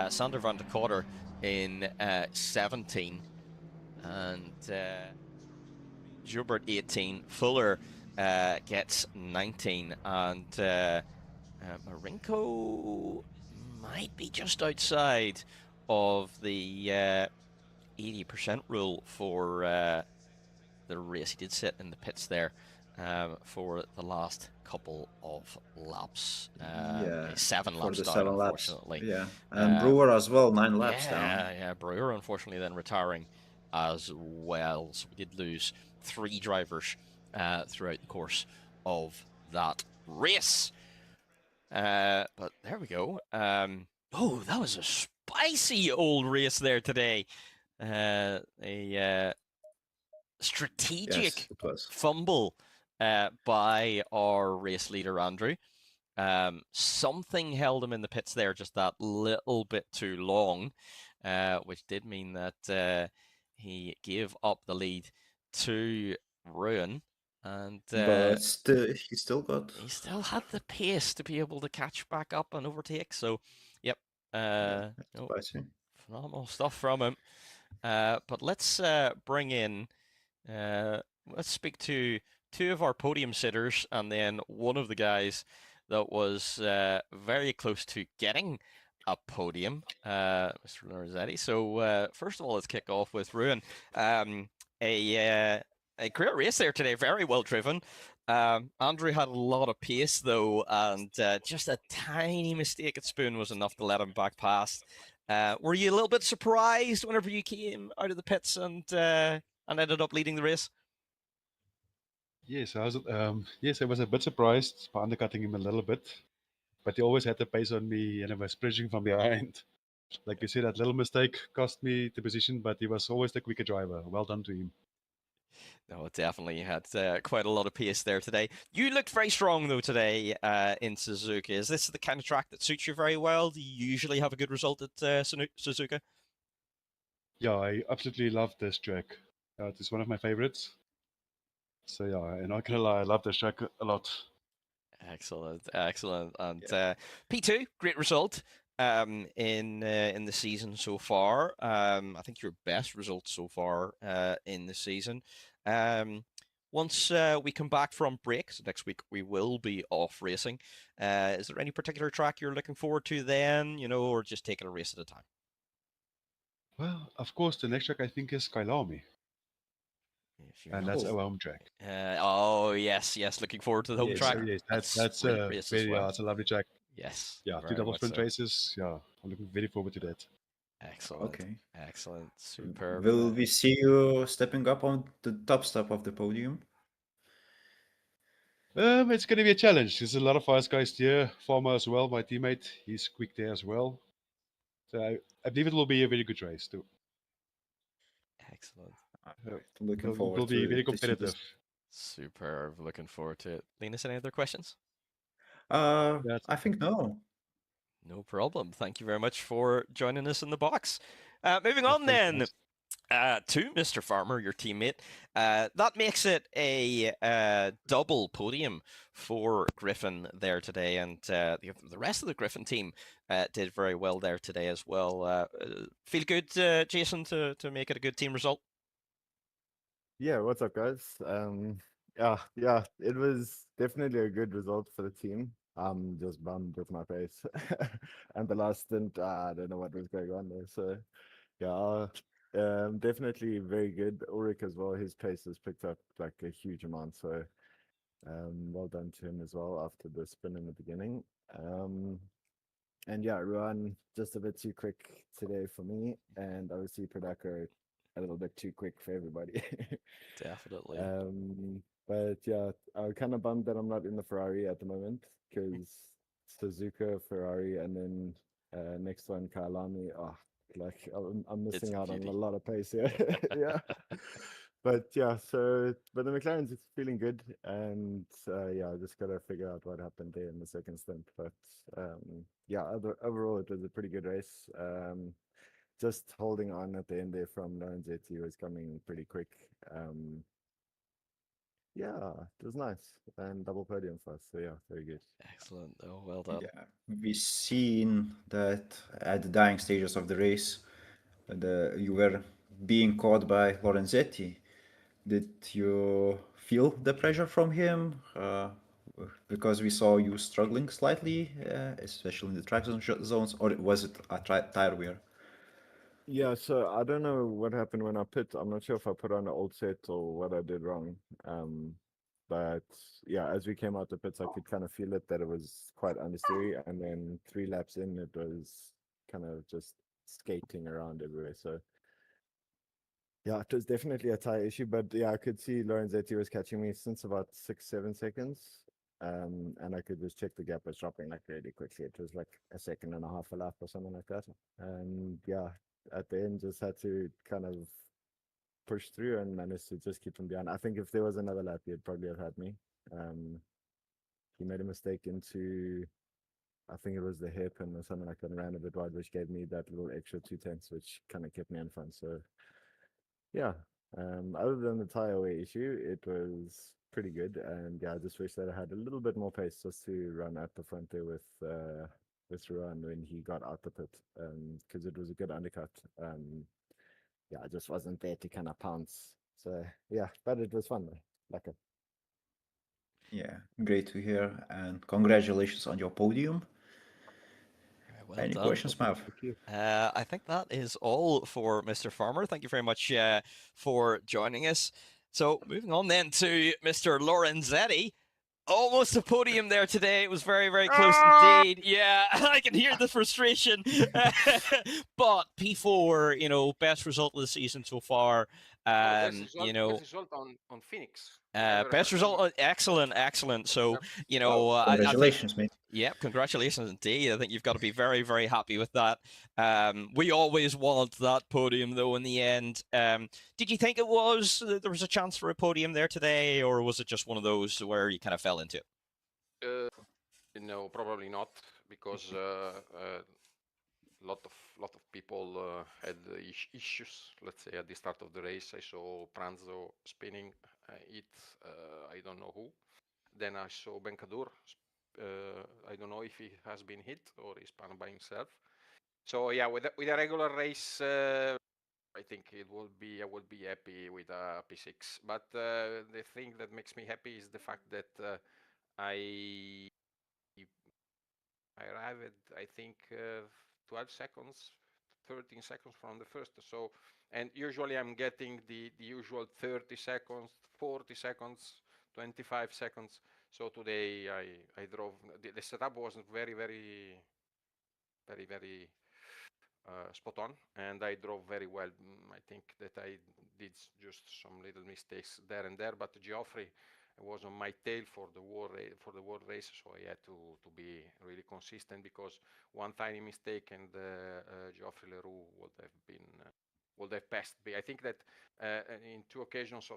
Sander van de Kotter in 17. And Joubert 18. Fuller gets 19. And Marinko might be just outside of the 80% rule for the race. He did sit in the pits there for the last couple of laps. 7 laps down, unfortunately. Yeah, and Brewer as well, 9 laps down. Yeah, Brewer unfortunately then retiring as well. So we did lose 3 drivers throughout the course of that race. But there we go. Oh, that was a spicy old race there today. A strategic fumble by our race leader, Andrew. Something held him in the pits there just that little bit too long, which did mean that he gave up the lead to Ruin. And but he still had the pace to be able to catch back up and overtake. So, yep, phenomenal stuff from him. But let's bring in. Let's speak to 2 of our podium sitters, and then one of the guys that was very close to getting a podium, Mr. Lorenzetti. So first of all, let's kick off with Ruin. A great race there today, very well driven. Andrew had a lot of pace though, and just a tiny mistake at Spoon was enough to let him back past. Were you a little bit surprised whenever you came out of the pits and ended up leading the race? Yes, I was. Yes, I was a bit surprised by undercutting him a little bit, but he always had the pace on me, and I was pushing from behind. Like you said, that little mistake cost me the position, but he was always the quicker driver. Well done to him. No, it definitely had quite a lot of pace there today. You looked very strong though today in Suzuka. Is this the kind of track that suits you very well? Do you usually have a good result at Suzuka? Yeah, I absolutely love this track. It's one of my favorites. So yeah, I'm not gonna lie, I love this track a lot. Excellent, excellent. And Yeah. P2, great result in the season so far. I think your best result so far in the season. Once we come back from break, so next week we will be off racing. Is there any particular track you're looking forward to then, or just taking a race at a time? Well, of course, the next track I think is Kailami, If you're and not, that's Oh, our home track. oh yes, yes, looking forward to the home yes. track. So yes, That's that's great a race as very well. it's a lovely track. Yes, Yeah, two very double much sprint so. races. Yeah, I'm looking very forward to that. Excellent, Okay. excellent, superb. Will we see you stepping up on the top step of the podium? It's going to be a challenge. There's a lot of fast guys here. Farmer as well, my teammate. He's quick there as well. So I believe it will be a very good race too. Excellent. Alright, looking It forward will be very to see this. competitive. Superb. Looking forward to it. Linus, any other questions? That's I think no. No problem. Thank you very much for joining us in the box. Moving yeah, on thanks, then guys. to Mr. Farmer, your teammate. That makes it a double podium for Griffin there today, and the rest of the Griffin team did very well there today as well. Feel good, Jason, to make it a good team result? Yeah, what's up, guys? Yeah, it was definitely a good result for the team. I'm just bummed with my pace, and the last stint, I don't know what was going on there. So, yeah, definitely very good. Ulrich as well. His pace has picked up like a huge amount. So, well done to him as well after the spin in the beginning. And yeah, Ruan just a bit too quick today for me, and obviously Pradaka a little bit too quick for everybody. Definitely. But yeah, I'm kind of bummed that I'm not in the Ferrari at the moment because Suzuka, Ferrari, and then next one Kailami. Oh, like I'm It's missing a out on a beauty. lot of pace here. Yeah. But yeah, but the McLaren's feeling good, and yeah, I just gotta figure out what happened there in the second stint. But yeah, overall it was a pretty good race. Just holding on at the end there from Lorenzetti was coming pretty quick. Yeah, it was nice and double podium for us. So yeah, very good. Excellent. Oh, well done. Yeah, we seen that at the dying stages of the race, you were being caught by Lorenzetti. Did you feel the pressure from him? Because we saw you struggling slightly, especially in the zones, or was it a tire wear? Yeah, so I don't know what happened when I pit. I'm not sure if I put on an old set or what I did wrong. But yeah, as we came out the pits, I could kind of feel it that it was quite understeery, and then 3 laps in, it was kind of just skating around everywhere. So yeah, it was definitely a tire issue, but yeah, I could see Lorenzetti was catching me since about 6, 7 seconds. And I could just check the gap was dropping like really quickly. It was like a second and a half a lap or something like that. And yeah, at the end just had to kind of push through and manage to just keep him behind. I think if there was another lap, he'd probably have had me. He made a mistake into, I think it was the hairpin or something like that, and ran a bit wide, which gave me that little extra 2 tenths, which kind of kept me in front. So yeah, other than the tire wear issue, it was pretty good. And yeah, I just wish that I had a little bit more pace just to run at the front there with Ruan when he got out the pit, because it was a good undercut. Yeah, I just wasn't there to kind of pounce. So yeah, but it was fun though. Like a Yeah, great to hear, and congratulations on your podium. Very well Any done. questions, Mav? Thank you. I think that is all for Mr. Farmer. Thank you very much for joining us. So, moving on then to Mr. Lorenzetti. Almost a podium there today. It was very, very close indeed. Yeah, I can hear the frustration. But P4, best result of the season so far. Best result on Phoenix. Best result, excellent, excellent. So, Wow, I think, congratulations, mate. yeah, congratulations indeed. I think you've got to be very, very happy with that. We always want that podium, though, in the end. Did you think there was a chance for a podium there today, or was it just one of those where you kind of fell into it? No, probably not, because lot of people had issues. Let's say at the start of the race, I saw Pranzo spinning, I don't know who. Then I saw Benkadur. I don't know if he has been hit or he spun by himself. So yeah, with a regular race, I think I would be happy with a P6. But the thing that makes me happy is the fact that I arrived, I think, 12 seconds, 13 seconds from the first. So, and usually I'm getting the usual 30 seconds, 40 seconds, 25 seconds. So today I drove, the setup wasn't very spot on, and I drove very well. I think that I did just some little mistakes there and there, but Geoffrey was on my tail for the world race, so I had to be really consistent, because one tiny mistake and Geoffrey Leroux would have passed me. I think that in two occasions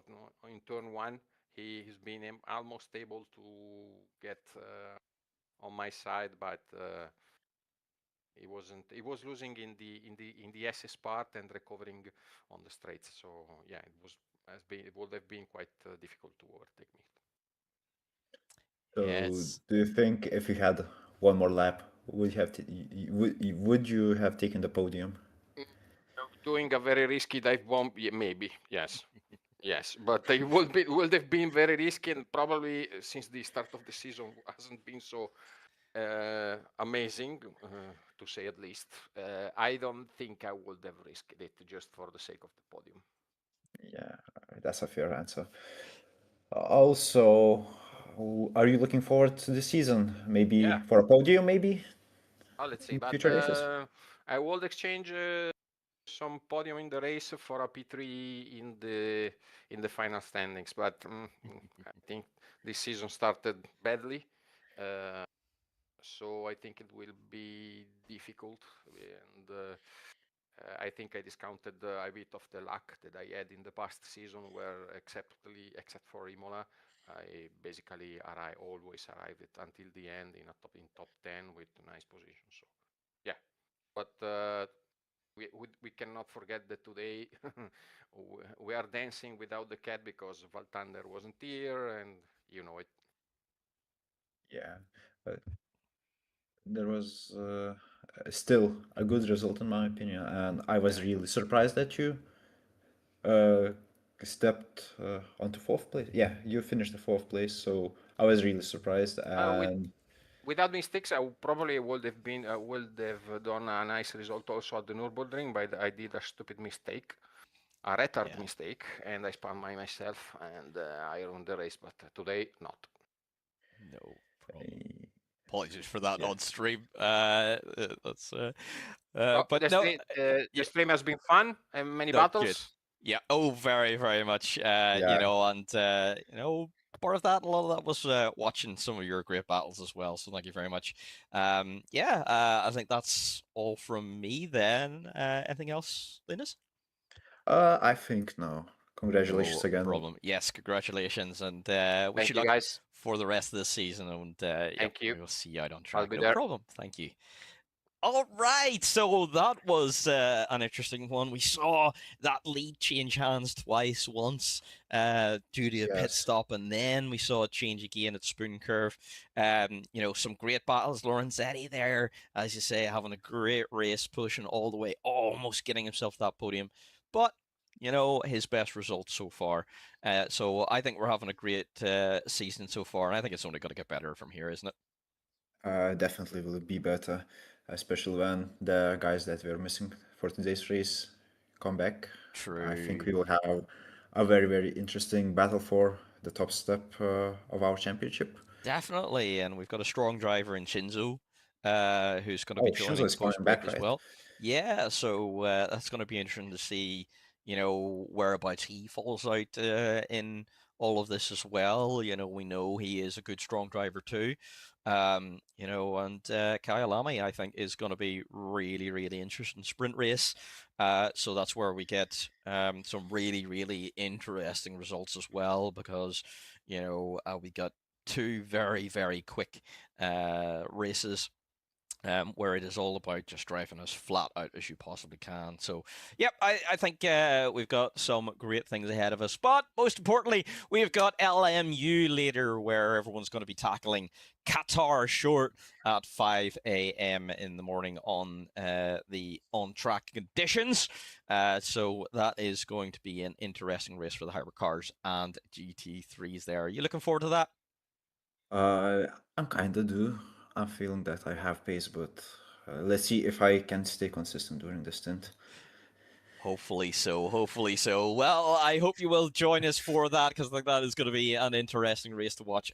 in turn one, he has been almost able to get on my side, but he wasn't. He was losing in the SS part and recovering on the straights. So yeah, it would have been quite difficult to overtake me. So, Yes. do you think if you had one more lap, would you have would you have taken the podium? Doing a very risky dive bomb, yeah, maybe, yes. Yes, but it would have been very risky, and probably since the start of the season hasn't been so amazing, to say at least. I don't think I would have risked it just for the sake of the podium. Yeah, that's a fair answer. Also, are you looking forward to the season? Maybe Yeah. for a podium, maybe Let's see, in but future races? I would exchange some podium in the race for a P3 in the final standings. But I think this season started badly, so I think it will be difficult. And I think I discounted a bit of the luck that I had in the past season, where except for Imola, I basically always arrived until the end in top 10 with nice position. So yeah, but we cannot forget that today we are dancing without the cat because Valtander wasn't here, and you know it. Yeah, but there was still a good result in my opinion, and I was Yeah. really surprised that you uh, stepped onto fourth place. Yeah, you finished the fourth place, so I was really surprised. With And Without mistakes, I probably would have done a nice result also at the Nürburgring, but I did a stupid mistake, a retard mistake, and I spun myself, and I ruined the race. But today, not. No problem. Apologies for that yeah. on stream. That's But but no, the stream has been fun and many no, good. battles. Yeah. Oh, very, very much. Yeah. And part of that, a lot of that was watching some of your great battles as well. So thank you very much. I think that's all from me then. Anything else, Linus? I think no. Congratulations No again. problem. Yes, congratulations, and wish Thank you you, luck guys. for the rest of the season. And Thank you. we'll see you out on I'll track. be No there. problem. Thank you. All right, so that was an interesting one. We saw that lead change hands twice, once due to a pit Yes. stop, and then we saw it change again at Spoon Curve. Some great battles. Lorenzetti there, as you say, having a great race, pushing all the way, almost getting himself that podium. But his best result so far. So I think we're having a great season so far, and I think it's only going to get better from here, isn't it? Definitely will be better, especially when the guys that were missing for today's race come back. I think we True. will have a very, very interesting battle for the top step of our championship. Definitely, and we've got a strong driver in Shinzo, who's going to be Oh, Shinzo joining is coming post break back, as right? well. Yeah, so that's going to be interesting to see, whereabouts he falls out in all of this as well. We know he is a good, strong driver too. And Kyalami, I think, is going to be really, really interesting sprint race. So that's where we get some really, really interesting results as well, because we got two very, very quick races where it is all about just driving as flat out as you possibly can. So, yep, I think we've got some great things ahead of us. But most importantly, we've got LMU later, where everyone's going to be tackling Qatar short at 5 a.m. in the morning on the on-track conditions. So that is going to be an interesting race for the hypercars and GT3s there. Are you looking forward to that? I'm kinda do. I'm feeling that I have pace, but let's see if I can stay consistent during the stint. Hopefully so. Hopefully so. Well, I hope you will join us for that, because I think that is going to be an interesting race to watch.